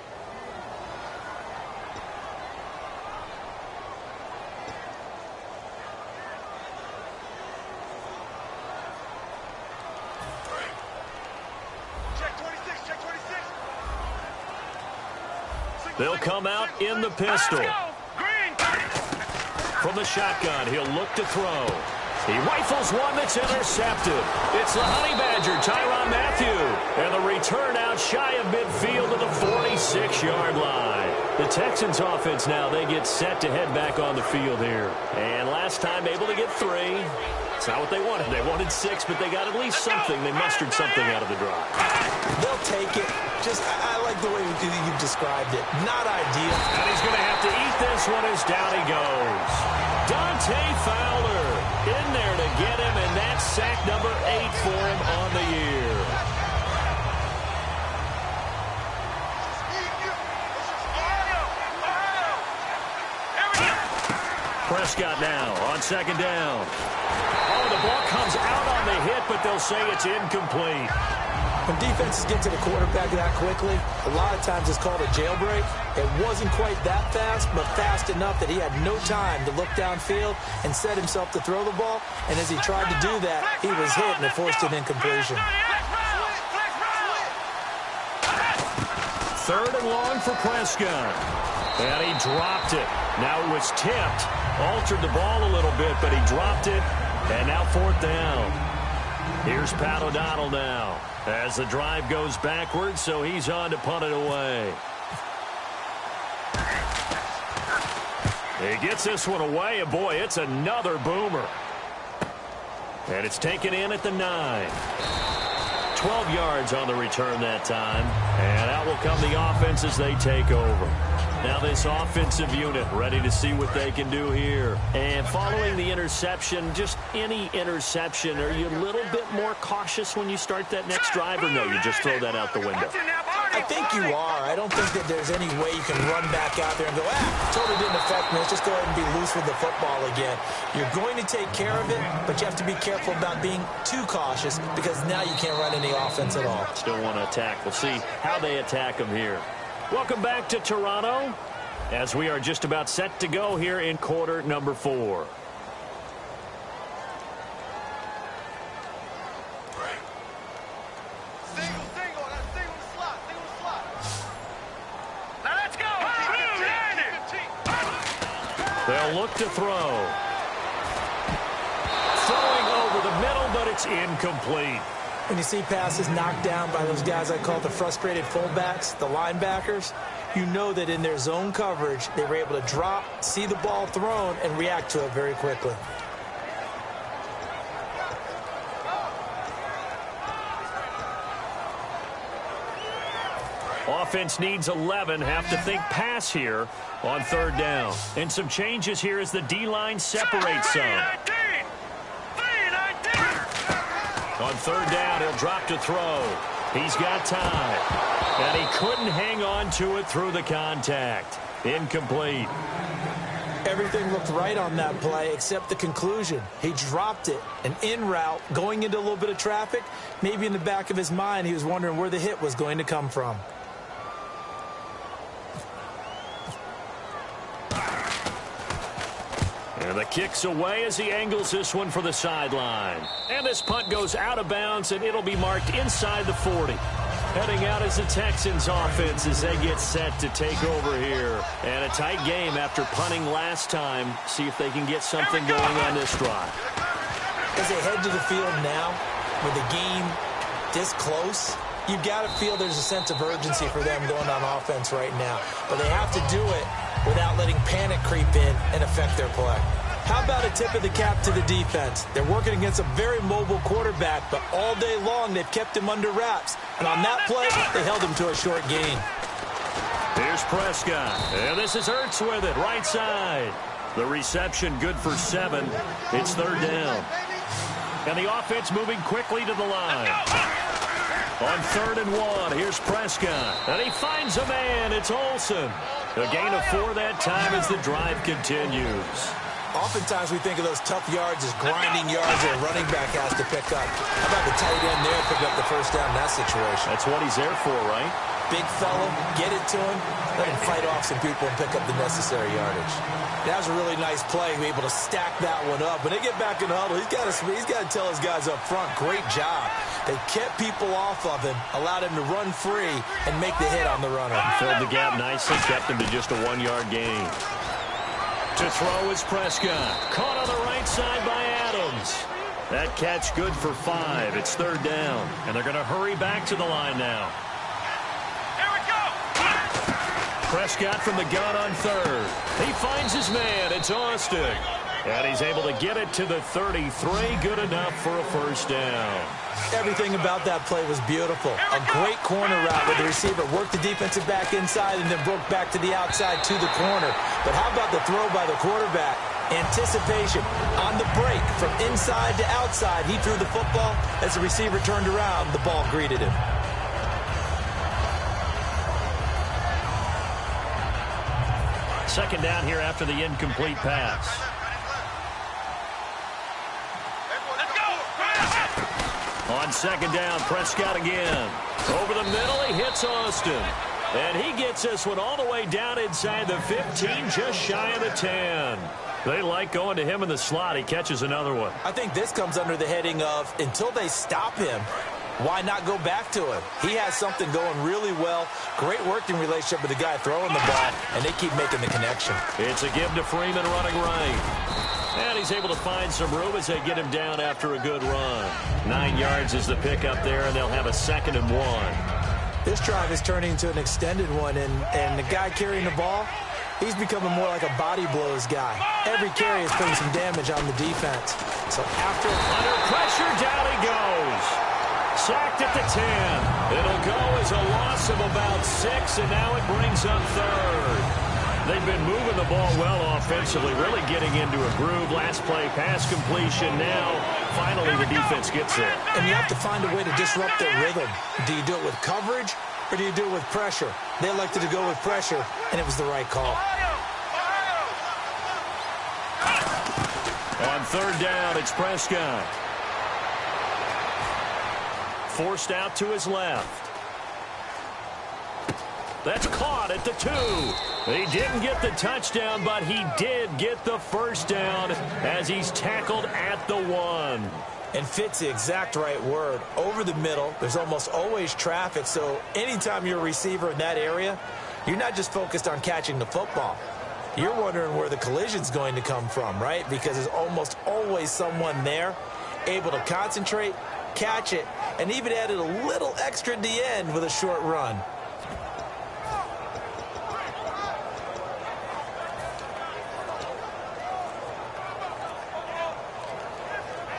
They'll come out in the pistol. From the shotgun, he'll look to throw. He rifles one that's intercepted. It's the Honey Badger, Tyrann Mathieu. And the return out shy of midfield to the 46-yard line. The Texans offense now, they get set to head back on the field here. And last time able to get 3. It's not what they wanted. They wanted 6, but they got at least something. They mustered something out of the drive. They'll take it. I like the way you've described it. Not ideal. And he's going to have to eat this one as down he goes. Dante Fowler in there to get him, and that's sack number 8 for him on the year. Prescott now on second down. Oh, the ball comes out on the hit, but they'll say it's incomplete. When defenses get to the quarterback that quickly, a lot of times it's called a jailbreak. It wasn't quite that fast, but fast enough that he had no time to look downfield and set himself to throw the ball. And as he tried to do that, he was hit and it forced an incompletion. 3rd and long for Prescott. And he dropped it. Now it was tipped. Altered the ball a little bit, but he dropped it. And now 4th down. Here's Pat O'Donnell now as the drive goes backwards, so he's on to punt it away. He gets this one away, and boy, it's another boomer. And it's taken in at the 9. 12 yards on the return that time. And out will come the offense as they take over. Now this offensive unit ready to see what they can do here. And following the interception, just any interception, are you a little bit more cautious when you start that next drive, or no, you just throw that out the window? I think you are. I don't think that there's any way you can run back out there and go, totally didn't affect me. Let's just go ahead and be loose with the football again. You're going to take care of it, but you have to be careful about being too cautious because now you can't run any offense at all. Still want to attack. We'll see how they attack them here. Welcome back to Toronto as we are just about set to go here in quarter number 4. They'll look to throw. Throwing over the middle, but it's incomplete. When you see passes knocked down by those guys I call the frustrated fullbacks, the linebackers, you know that in their zone coverage, they were able to drop, see the ball thrown, and react to it very quickly. Offense needs 11, have to think pass here on 3rd down. And some changes here as the D-line separates some. On 3rd down, he'll drop to throw. He's got time. And he couldn't hang on to it through the contact. Incomplete. Everything looked right on that play except the conclusion. He dropped it, an in route, going into a little bit of traffic. Maybe in the back of his mind, he was wondering where the hit was going to come from. And the kick's away as he angles this one for the sideline. And this punt goes out of bounds, and it'll be marked inside the 40. Heading out is the Texans offense as they get set to take over here. And a tight game after punting last time. See if they can get something going on this drive. As they head to the field now, with the game this close, you've got to feel there's a sense of urgency for them going on offense right now. But they have to do it without letting panic creep in and affect their play. How about a tip of the cap to the defense? They're working against a very mobile quarterback, but all day long they've kept him under wraps. And on that play, they held him to a short gain. Here's Prescott. And this is Ertz with it, right side. The reception good for 7. It's third down. And the offense moving quickly to the line. On 3rd and 1, here's Prescott. And he finds a man. It's Olsen. A gain of 4 that time as the drive continues. Oftentimes we think of those tough yards as grinding yards that a running back has to pick up. How about the tight end there pick up the first down in that situation? That's what he's there for, right? Big fella, get it to him, let him fight off some people and pick up the necessary yardage. That was a really nice play, able to stack that one up. When they get back in the huddle, he's got to tell his guys up front, great job. They kept people off of him, allowed him to run free and make the hit on the runner. He filled the gap nicely, kept him to just a 1-yard gain. To throw is Prescott. Caught on the right side by Adams. That catch good for 5. It's third down. And they're going to hurry back to the line now. Here we go. Prescott from the gun on 3rd. He finds his man. It's Austin. And he's able to get it to the 33. Good enough for a first down. Everything about that play was beautiful. A great corner route where the receiver worked the defensive back inside and then broke back to the outside to the corner. But how about the throw by the quarterback? Anticipation on the break from inside to outside. He threw the football. As the receiver turned around, the ball greeted him. Second down here after the incomplete pass. On second down, Prescott again. Over the middle, he hits Austin. And he gets this one all the way down inside the 15, just shy of the 10. They like going to him in the slot. He catches another one. I think this comes under the heading of, until they stop him, why not go back to him? He has something going really well. Great working relationship with the guy throwing the ball, and they keep making the connection. It's a give to Freeman running right. And he's able to find some room as they get him down after a good run. 9 yards is the pickup there, and they'll have a 2nd and 1. This drive is turning into an extended one, and the guy carrying the ball, he's becoming more like a body blows guy. Every carry is putting some damage on the defense. So after... Under pressure, down he goes. Sacked at the 10. It'll go as a loss of about 6, and now it brings up 3rd. They've been moving the ball well offensively, really getting into a groove. Last play, pass completion. Now, finally, the defense gets there. And you have to find a way to disrupt their rhythm. Do you do it with coverage, or do you do it with pressure? They elected to go with pressure, and it was the right call. On 3rd down, it's Prescott. Forced out to his left. That's caught at the 2. He didn't get the touchdown, but he did get the first down as he's tackled at the 1. And fits the exact right word. Over the middle, there's almost always traffic, so anytime you're a receiver in that area, you're not just focused on catching the football. You're wondering where the collision's going to come from, right? Because there's almost always someone there able to concentrate, catch it, and even added a little extra at the end with a short run.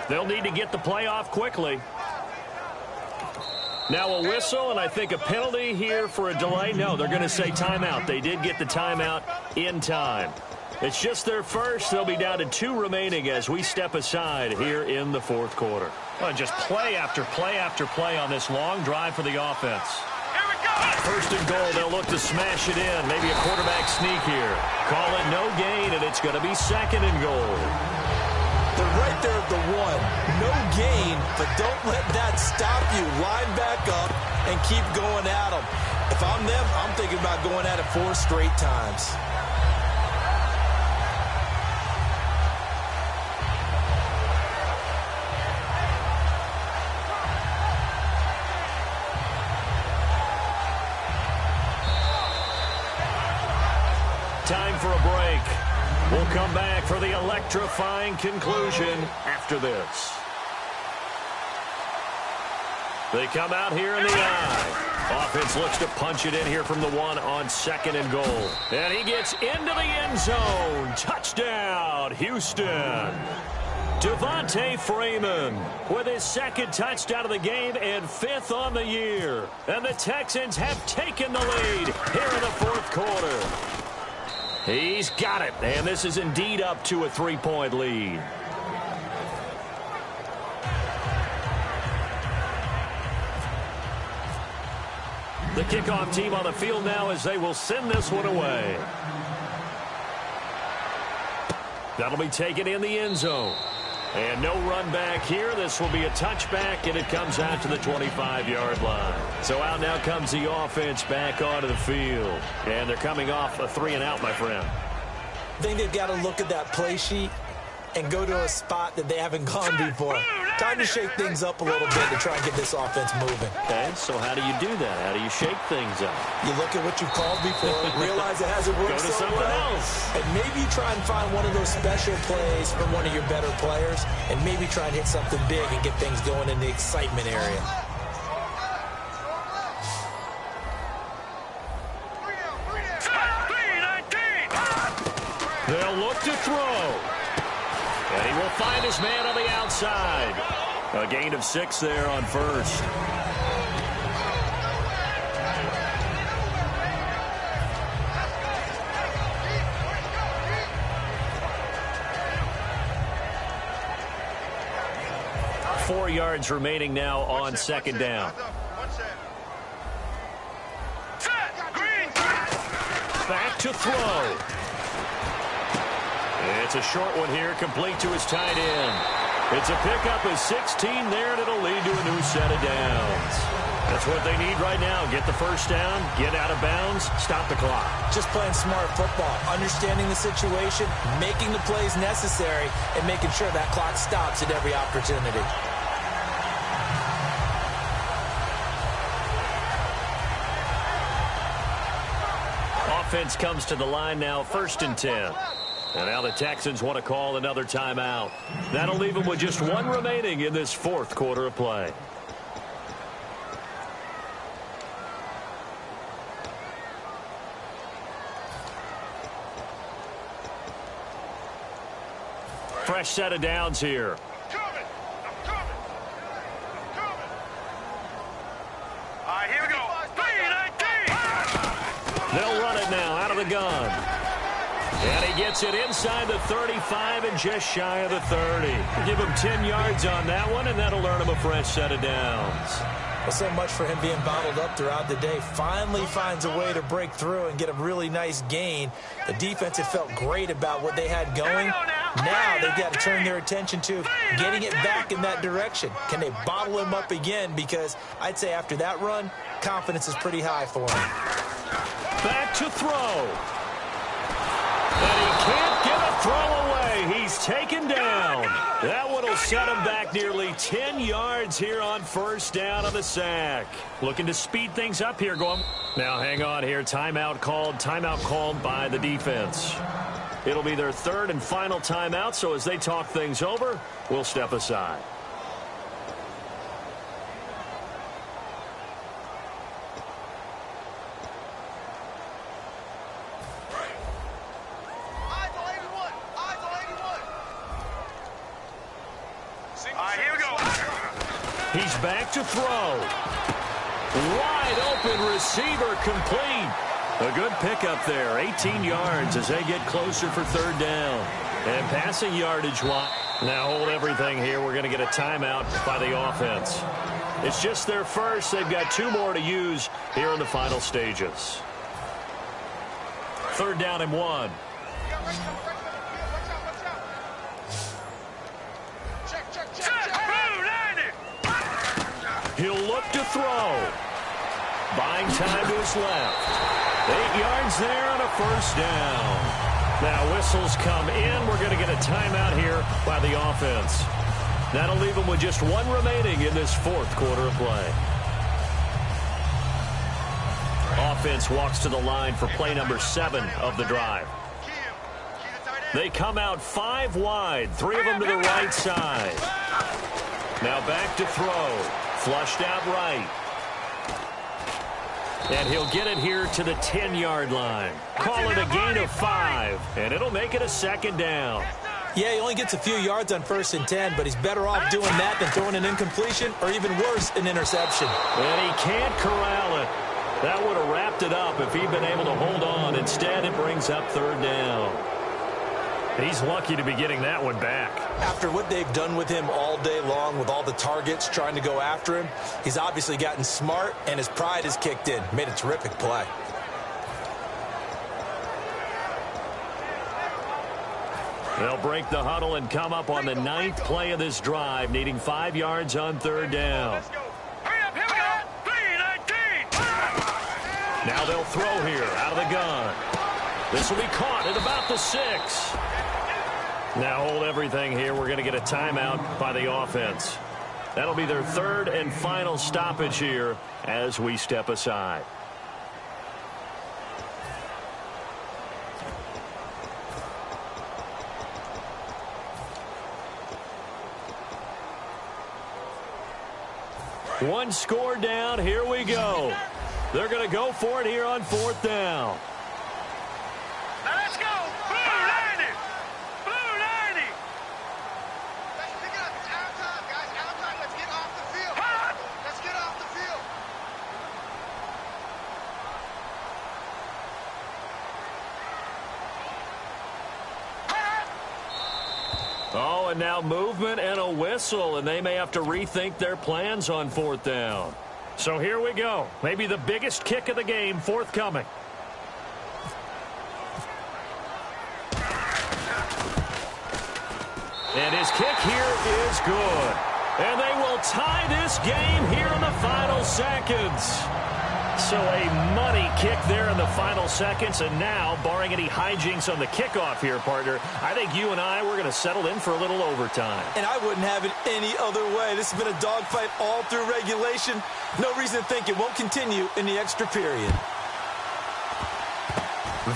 They'll need to get the play off quickly. Now a whistle, and I think a penalty here for a delay. No, they're going to say timeout. They did get the timeout in time. It's just their first. They'll be down to 2 remaining as we step aside here in the 4th quarter. Well, just play after play after play on this long drive for the offense. Here we go. 1st and goal, they'll look to smash it in. Maybe a quarterback sneak here. Call it no gain, and it's going to be 2nd and goal. They're right there at the 1. No gain, but don't let that stop you. Line back up and keep going at them. If I'm them, I'm thinking about going at it 4 straight times. time for a break. We'll come back for the electrifying conclusion after this. They come out here in the eye. Offense looks to punch it in here from the 1 on 2nd and goal. And he gets into the end zone. Touchdown, Houston. Devontae Freeman with his 2nd touchdown of the game and 5th on the year. And the Texans have taken the lead here in the 4th quarter. He's got it, and this is indeed up to a 3-point lead. The kickoff team on the field now as they will send this one away. That'll be taken in the end zone. And no run back here. This will be a touchback, and it comes out to the 25-yard line. So out now comes the offense back onto the field. And they're coming off a 3-and-out, my friend. I think they've got to look at that play sheet and go to a spot that they haven't gone before. Time to shake things up a little bit to try and get this offense moving. Okay, so how do you do that? How do you shake things up? You look at what you've called before, realize it hasn't worked so well, and maybe try and find one of those special plays from one of your better players, and maybe try and hit something big and get things going in the excitement area. They'll look to throw. And he will find his man on the outside. A gain of 6 there on 1st. Four yards remaining now on 2nd down. Back to throw. It's a short one here, complete to his tight end. It's a pickup of 16 there, and it'll lead to a new set of downs. That's what they need right now. Get the first down, get out of bounds, stop the clock. Just playing smart football, understanding the situation, making the plays necessary, and making sure that clock stops at every opportunity. Offense comes to the line now, 1st and 10. And now the Texans want to call another timeout. That'll leave them with just 1 remaining in this 4th quarter of play. Fresh set of downs here. Here we go. 3-19. They'll run it now out of the gun. And he gets it inside the 35 and just shy of the 30. Give him 10 yards on that one, and that'll earn him a fresh set of downs. Well, so much for him being bottled up throughout the day. Finally finds a way to break through and get a really nice gain. The defense had felt great about what they had going. Now they've got to turn their attention to getting it back in that direction. Can they bottle him up again? Because I'd say after that run, confidence is pretty high for him. Back to throw. And he can't get a throw away. He's taken down. That one will set him back nearly 10 yards here on 1st down on the sack. Looking to speed things up here, going. Now hang on here. Timeout called by the defense. It'll be their 3rd and final timeout, so as they talk things over, we'll step aside. Here we go. He's back to throw. Wide open receiver, complete. A good pickup there, 18 yards as they get closer for 3rd down. And passing yardage. Now hold everything here. We're going to get a timeout by the offense. It's just their first. They've got 2 more to use here in the final stages. 3rd down and 1. He'll look to throw. Buying time to his left. 8 yards there and a 1st down. Now whistles come in. We're going to get a timeout here by the offense. That'll leave them with just 1 remaining in this 4th quarter of play. offense walks to the line for play number 7 of the drive. They come out 5 wide, 3 of them to the right side. Now back to throw. Flushed out right. And he'll get it here to the 10-yard line. Call it a gain of 5, and it'll make it a 2nd down. Yeah, he only gets a few yards on 1st and 10, but he's better off doing that than throwing an incompletion or even worse, an interception. And he can't corral it. That would have wrapped it up if he'd been able to hold on. Instead, it brings up 3rd down. He's lucky to be getting that one back. After what they've done with him all day long with all the targets trying to go after him, he's obviously gotten smart, and his pride has kicked in. Made a terrific play. They'll break the huddle and come up on the 9th play of this drive, needing 5 yards on 3rd down. Let's go. Hurry up, here we go. 3-19. Now they'll throw here out of the gun. This will be caught at about the 6. Now hold everything here. We're going to get a timeout by the offense. That'll be their 3rd and final stoppage here as we step aside. One score down. Here we go. They're going to go for it here on 4th down. Now let's go. Blue 90. Blue 90. Let's pick it up. It's our time, guys. Our time. Let's get off the field. Let's get off the field. Oh, and now movement and a whistle, and they may have to rethink their plans on 4th down. So here we go. Maybe the biggest kick of the game forthcoming. And his kick here is good. And they will tie this game here in the final seconds. So a money kick there in the final seconds. And now, barring any hijinks on the kickoff here, partner, I think you and I, we're going to settle in for a little overtime. And I wouldn't have it any other way. This has been a dogfight all through regulation. No reason to think it won't continue in the extra period.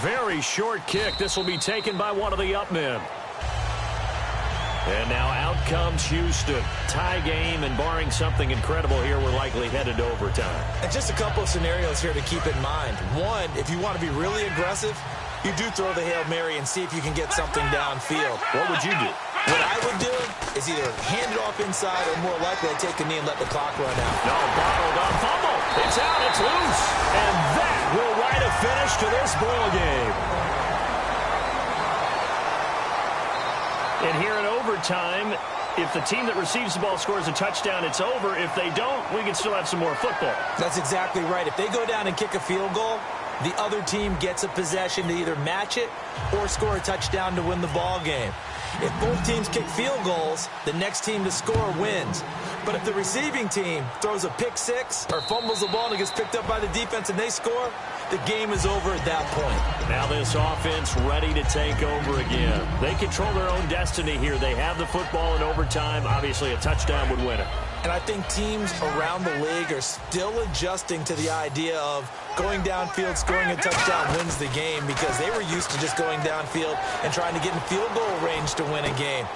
Very short kick. This will be taken by one of the up men. And now out comes Houston. Tie game, and barring something incredible here, we're likely headed to overtime. And just a couple of scenarios here to keep in mind. One, if you want to be really aggressive, you do throw the Hail Mary and see if you can get something downfield. What would you do? What I would do is either hand it off inside or more likely I'd take a knee and let the clock run out. No, bottled up fumble. It's out, it's loose. And that will write a finish to this ball game. And here in overtime, if the team that receives the ball scores a touchdown, it's over. If they don't, we can still have some more football. That's exactly right. If they go down and kick a field goal, the other team gets a possession to either match it or score a touchdown to win the ball game. If both teams kick field goals, the next team to score wins. But if the receiving team throws a pick six or fumbles the ball and it gets picked up by the defense and they score, the game is over at that point. Now this offense ready to take over again. They control their own destiny here. They have the football in overtime. Obviously, a touchdown would win it. And I think teams around the league are still adjusting to the idea of going downfield, scoring a touchdown wins the game, because they were used to just going downfield and trying to get in field goal range to win a game.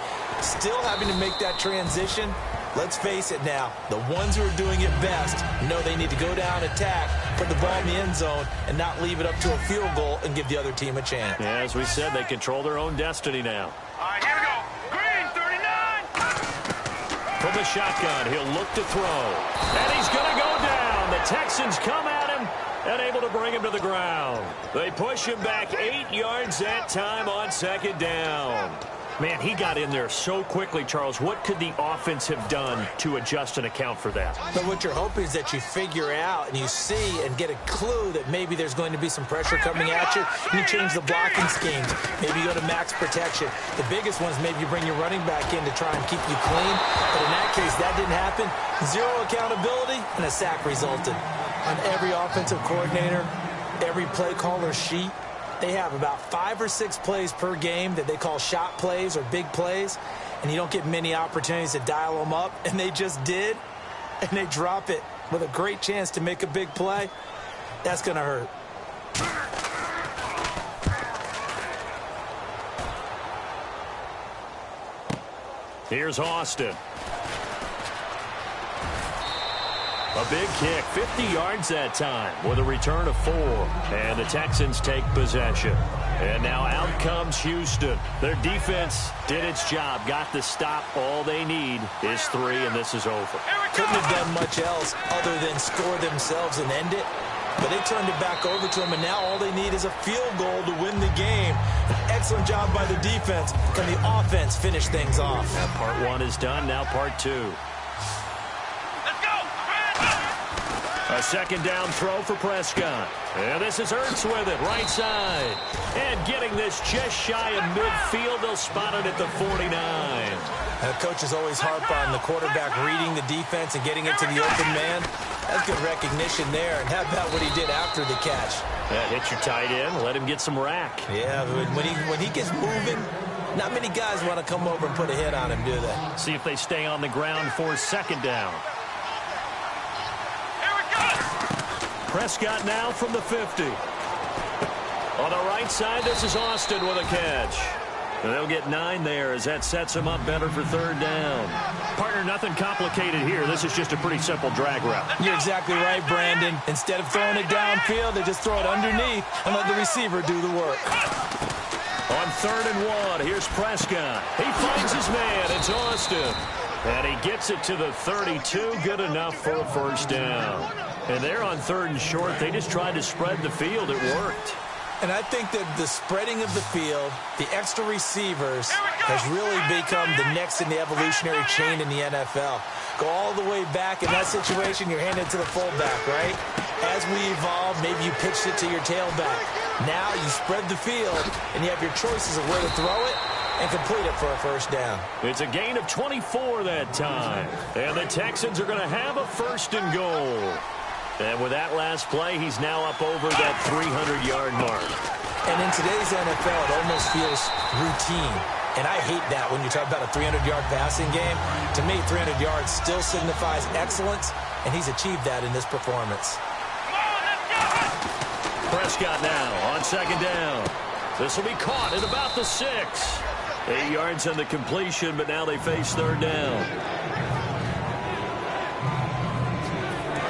Still having to make that transition. Let's face it now, the ones who are doing it best know they need to go down, attack, put the ball in the end zone, and not leave it up to a field goal and give the other team a chance. Yeah, as we said, they control their own destiny now. All right, here we go. Green, 39. From the shotgun, he'll look to throw. And he's going to go down. The Texans come at him and able to bring him to the ground. They push him back 8 yards that time on second down. Man, he got in there so quickly, Charles. What could the offense have done to adjust and account for that? But what you're hoping is that you figure out and you see and get a clue that maybe there's going to be some pressure coming at you, and you change the blocking schemes. Maybe you go to max protection. The biggest one is maybe you bring your running back in to try and keep you clean. But in that case, that didn't happen. Zero accountability, and a sack resulted. On every offensive coordinator, every play caller sheet, they have about 5 or 6 plays per game that they call shot plays or big plays, and you don't get many opportunities to dial them up, and they just did, and they drop it with a great chance to make a big play. That's going to hurt. Here's Austin. A big kick, 50 yards that time with a return of 4. And the Texans take possession. And now out comes Houston. Their defense did its job, got the stop. All they need is 3, and this is over. Couldn't have done much else other than score themselves and end it. But they turned it back over to him, and now all they need is a field goal to win the game. Excellent job by the defense. Can the offense finish things off? Now part 1 is done, now part 2. A second down throw for Prescott. And this is Ertz with it, right side. And getting this just shy of midfield, they'll spot it at the 49. Coaches always harp on the quarterback reading the defense and getting it to the open man. That's good recognition there. And how about what he did after the catch? Hit your tight end, let him get some rack. Yeah, when he gets moving, not many guys want to come over and put a hit on him, do they? See if they stay on the ground for second down. Prescott now from the 50. On the right side, this is Austin with a catch. And they'll get 9 there as that sets him up better for third down. Partner, nothing complicated here. This is just a pretty simple drag route. You're exactly right, Brandon. Instead of throwing it downfield, they just throw it underneath and let the receiver do the work. On 3rd and 1, here's Prescott. He finds his man. It's Austin. And he gets it to the 32. Good enough for a first down. And they're on 3rd and short. They just tried to spread the field. It worked. And I think that the spreading of the field, the extra receivers, has really become the next in the evolutionary chain in the NFL. Go all the way back. In that situation, you're handed to the fullback, right? As we evolve, maybe you pitched it to your tailback. Now you spread the field, and you have your choices of where to throw it and complete it for a first down. It's a gain of 24 that time. And the Texans are going to have a 1st and goal. And with that last play, he's now up over that 300-yard mark. And in today's NFL, it almost feels routine. And I hate that when you talk about a 300-yard passing game. To me, 300 yards still signifies excellence, and he's achieved that in this performance. Prescott now on 2nd down. This will be caught at about the 6. 8 yards on the completion, but now they face 3rd down.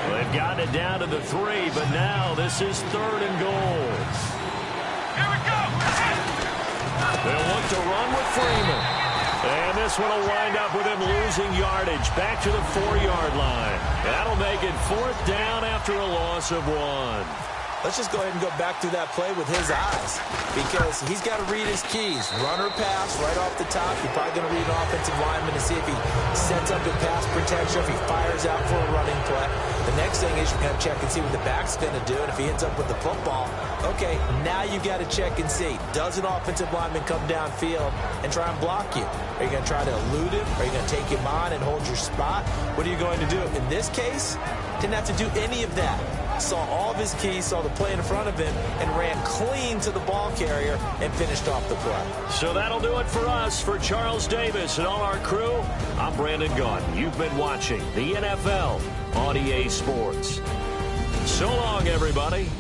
They've gotten it down to the 3, but now this is 3rd and goal. Here we go! They'll look to run with Freeman. And this one will wind up with him losing yardage back to the 4-yard line. That'll make it 4th down after a loss of 1. Let's just go ahead and go back through that play with his eyes, because he's got to read his keys. Run or pass right off the top. You're probably going to read an offensive lineman to see if he sets up in pass protection, if he fires out for a running play. The next thing is you're going to check and see what the back's going to do, and if he ends up with the football, okay, now you got to check and see. Does an offensive lineman come downfield and try and block you? Are you going to try to elude him? Are you going to take him on and hold your spot? What are you going to do? In this case, didn't have to do any of that. Saw all of his keys, saw the play in front of him, and ran clean to the ball carrier and finished off the play. So that'll do it for us. For Charles Davis and all our crew, I'm Brandon Gaudin. You've been watching the NFL on EA Sports. So long, everybody.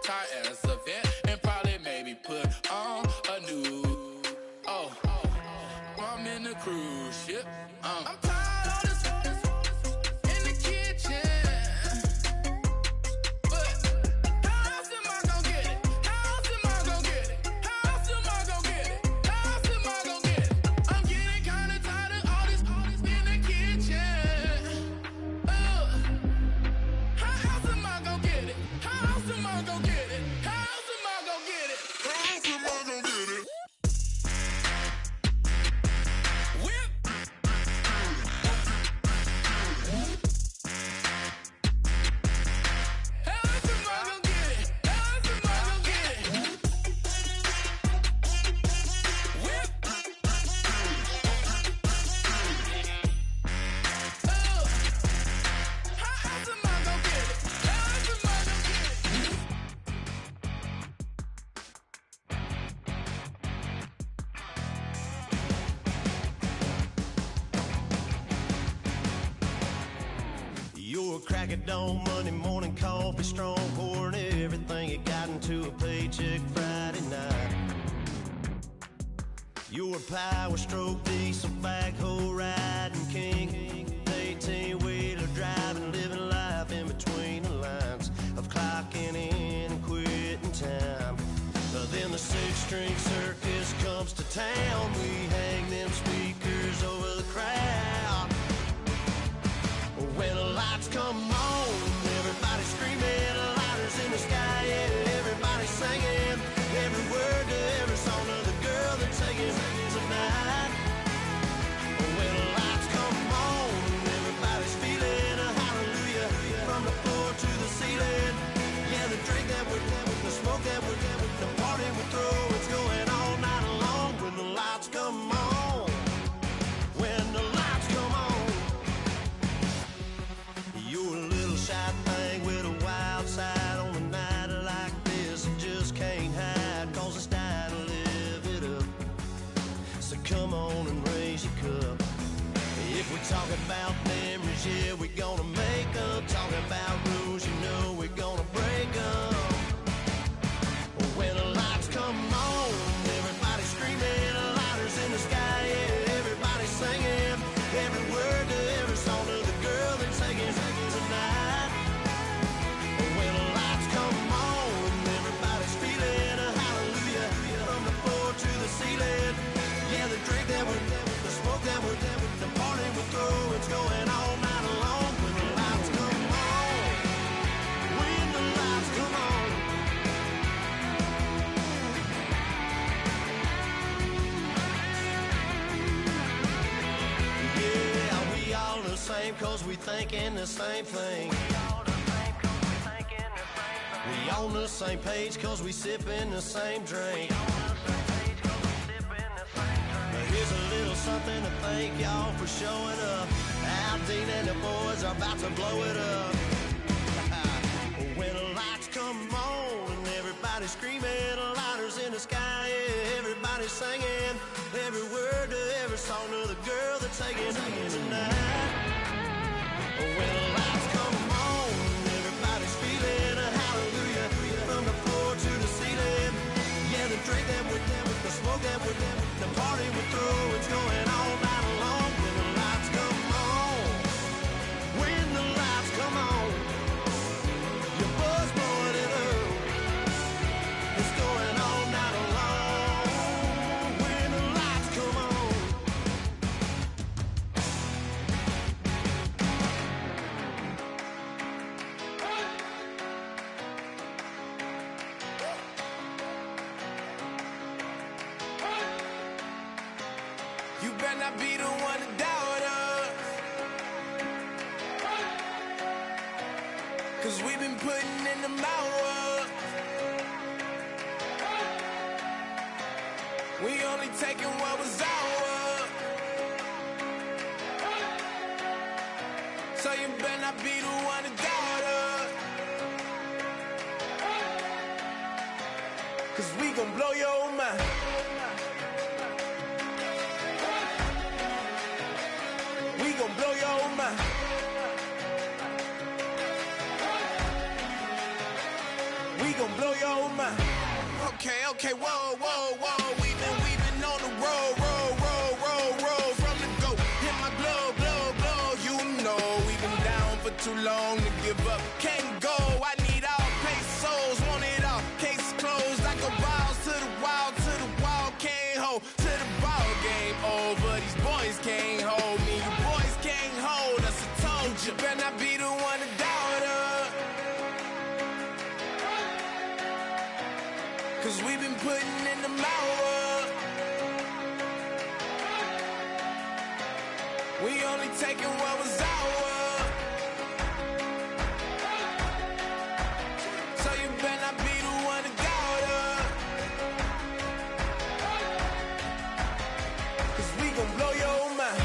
tight ass event and probably maybe put on a new. Oh, I'm in a cruise ship. I'm tired of this in the kitchen. But how else am I gonna get it? How else am I gonna get it? How else am I gonna get it? How else am I gonna get it? I'm getting kinda tired of all this in the kitchen. How else am I gonna get it? How else am I gonna get it? How else am I gonna get it? How else am I gonna get it? Whip. How else am I gonna get it? How else am I gonna get it? Whip. How else am I gonna get it? How else am I gonna get it? You're a crack at dawn, Monday morning coffee, strong, pouring everything you got into a paycheck Friday night. You're a power stroke, diesel backhoe riding king, 18-wheeler driving, living life in between the lines of clocking in and quitting time. Then the six-string circus comes to town. We hang them speakers over the crowd. When the lights come on, everybody screaming, lighters in the sky, yeah, everybody singing every word to every song of the girl they're taking tonight. When the lights come on, everybody's feeling a hallelujah from the floor to the ceiling. Yeah, the drink that we're the smoke that we're the party we throw, it's going all night long. When the lights come on, when the lights come on. You're a little shy thing with a wild side on a night like this. You just can't hide, cause it's time to live it up. So come on and raise your cup. If we're talking about memories, yeah, we're gonna make them. Talking about rules, you know we're gonna break them. When the lights come on, everybody screaming, lighters in the sky, yeah, everybody singing every word to every song of the girl they're taking tonight. When the lights come on, everybody's feeling a hallelujah from the floor to the ceiling. Yeah, the drink that we're the smoke that we're the party we throw, it's going all night long. When the lights come on, when the lights come on. Yeah, we all the same cause we thinking the same thing. We on the same page cause we sipping the same drink. Now here's a little something to thank y'all for showing up. Aldine and the boys are about to blow it up. When the lights come on and everybody's screaming, lighters in the sky, yeah, everybody's singing every word to every song of the girl they're taking tonight. When the lights come on, everybody's feeling a hallelujah from the floor to the ceiling. Yeah, the drink that we're the smoke that we're the party we throw, it's going all night long. When the lights come on, when the lights come on, your buzz blowing it up, it's going all night long. When the lights come on. You better not be the one to doubt us, 'cause we've been putting in the hours. We only taking what was ours. So you better not be the one to doubt us, 'cause we gon' blow your mind. We gon' blow your mind. We gon' blow your mind. Okay, whoa. We've been on the road. From the go, hit my glow. You know we've been down for too long to give up. Can't go. I need all pesos, want it all. Case closed. I go balls to the wall. Can't hold to the ball game over. These boys can't hold me. You boys can't hold us. I told you. Better not be the one to doubt us. 'Cause we've been putting in the hours. We only taking what was ours. So you better not be the one to doubt us. 'Cause we gon' blow your mind.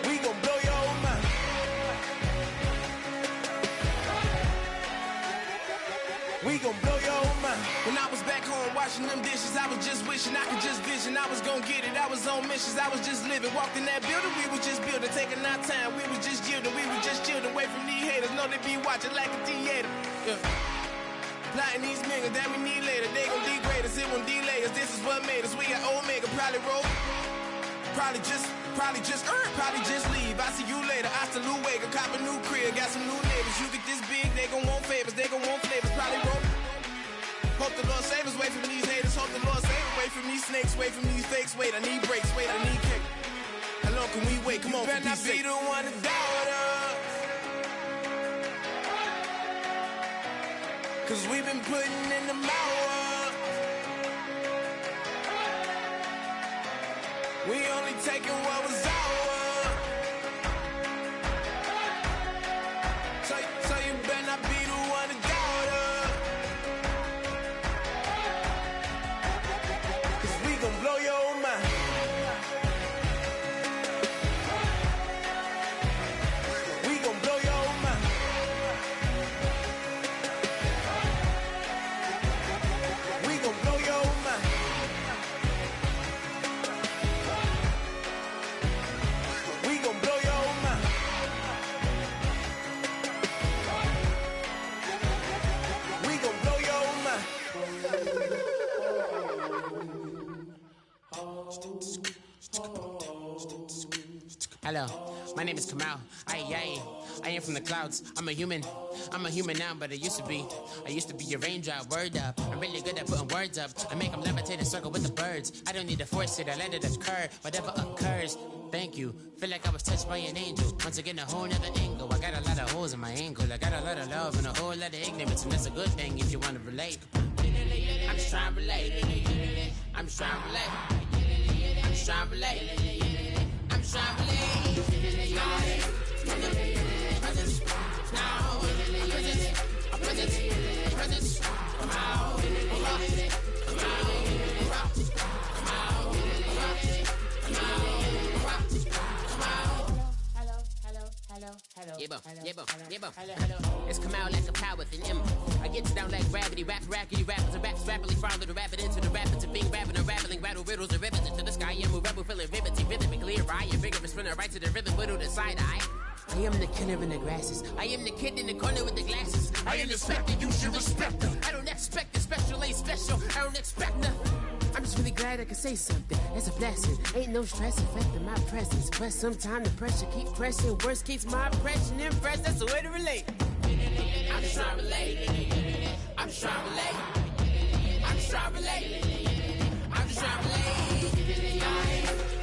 We gon' blow your mind. We gon' blow your mind. When I was back home washing them dishes, I was just wishing I could just vision. I was gon' get it. I was on missions. I was just living. Walked in that building, we was just building, taking our time. We was just yielding. We was just chilling away from these haters. Know they be watching like a theater. Yeah. Plotting these niggas that we need later. They gon' degrade us. It won't delay us. This is what made us. We got Omega. Probably roll. Probably just leave. I see you later. I salute Wake. Cop a new crib. Got some new neighbors. You get this big, they gon' want favors. They gon' want flavors. Probably roll. Hope the Lord save us. Wait from these haters. Hope the Lord save us. Wait from these snakes. Wait from these fakes. Wait, I need breaks. Wait, I need cake. How long can we wait? Come on, you better not be the one to doubt us. 'Cause we've been putting in the hours. We only taking what was ours. So you better not be the one to doubt us. 'Cause we gon' blow your mind. We gon' blow your mind. We gon' blow your mind. We gon' blow your mind. We gon' blow your mind. Hello, my name is Kamal. I am from the clouds. I'm a human now, but I used to be a raindrop. Word up, I'm really good at putting words up. I make them levitate and circle with the birds. I don't need to force it, I let it occur. Whatever occurs, thank you. Feel like I was touched by an angel. Once again, a whole nother angle. I got a lot of holes in my angle. I got a lot of love and a whole lot of ignorance, and that's a good thing if you want to relate. I'm just trying to relate. I'm just trying to relate. I'm just trying to relate. I'm just trying to relate. Presence. Come out. It's come out like a power within him. I get down like gravity, rackety rappers and raps rapidly follow the rapid into the rapids of being rapping and rattling, rattle riddles and rivets into the sky. I'm a rebel feeling rhythmically clear. I am vigorous, spinner right to the rhythm, widow to side eye. I am the killer in the grasses. I am the kid in the corner with the glasses. I am the specter, you should respect them. I don't expect the special, ain't special. I don't expect nothing. I'm just really glad I could say something. It's a blessing. Ain't no stress affecting my presence. But sometimes the pressure keep pressing. Worst keeps my impression impressed. That's the way to relate. I'm just trying to relate. I'm just trying to relate. I'm just trying to relate. I'm just trying to relate.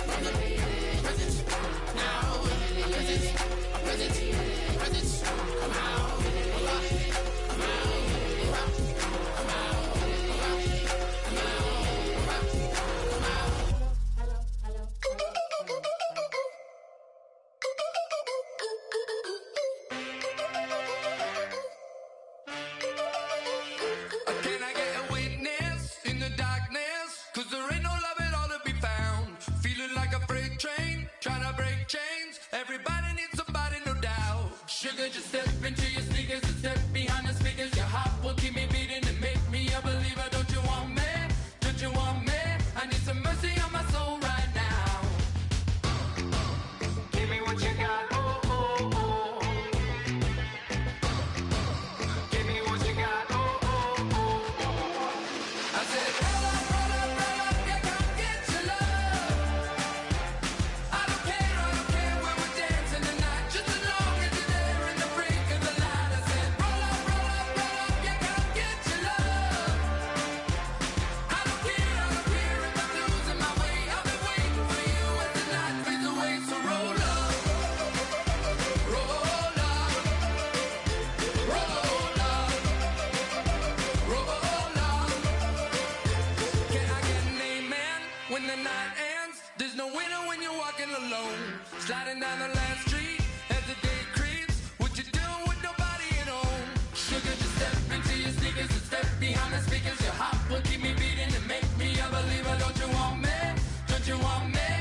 From the presence now. Presence. Come out. Just step into your sneakers and step behind the speakers. Your heart will keep me beating and make me a believer. Don't you want me? Don't you want me? I need some mercy on my soul right now. Give me what you got. Oh, oh, oh. running down the last street as the day creeps. What you doing with nobody at home? Sugar, just step into your sneakers and step behind the speakers. Your heart will keep me beating and make me a believer. Don't you want me? Don't you want me?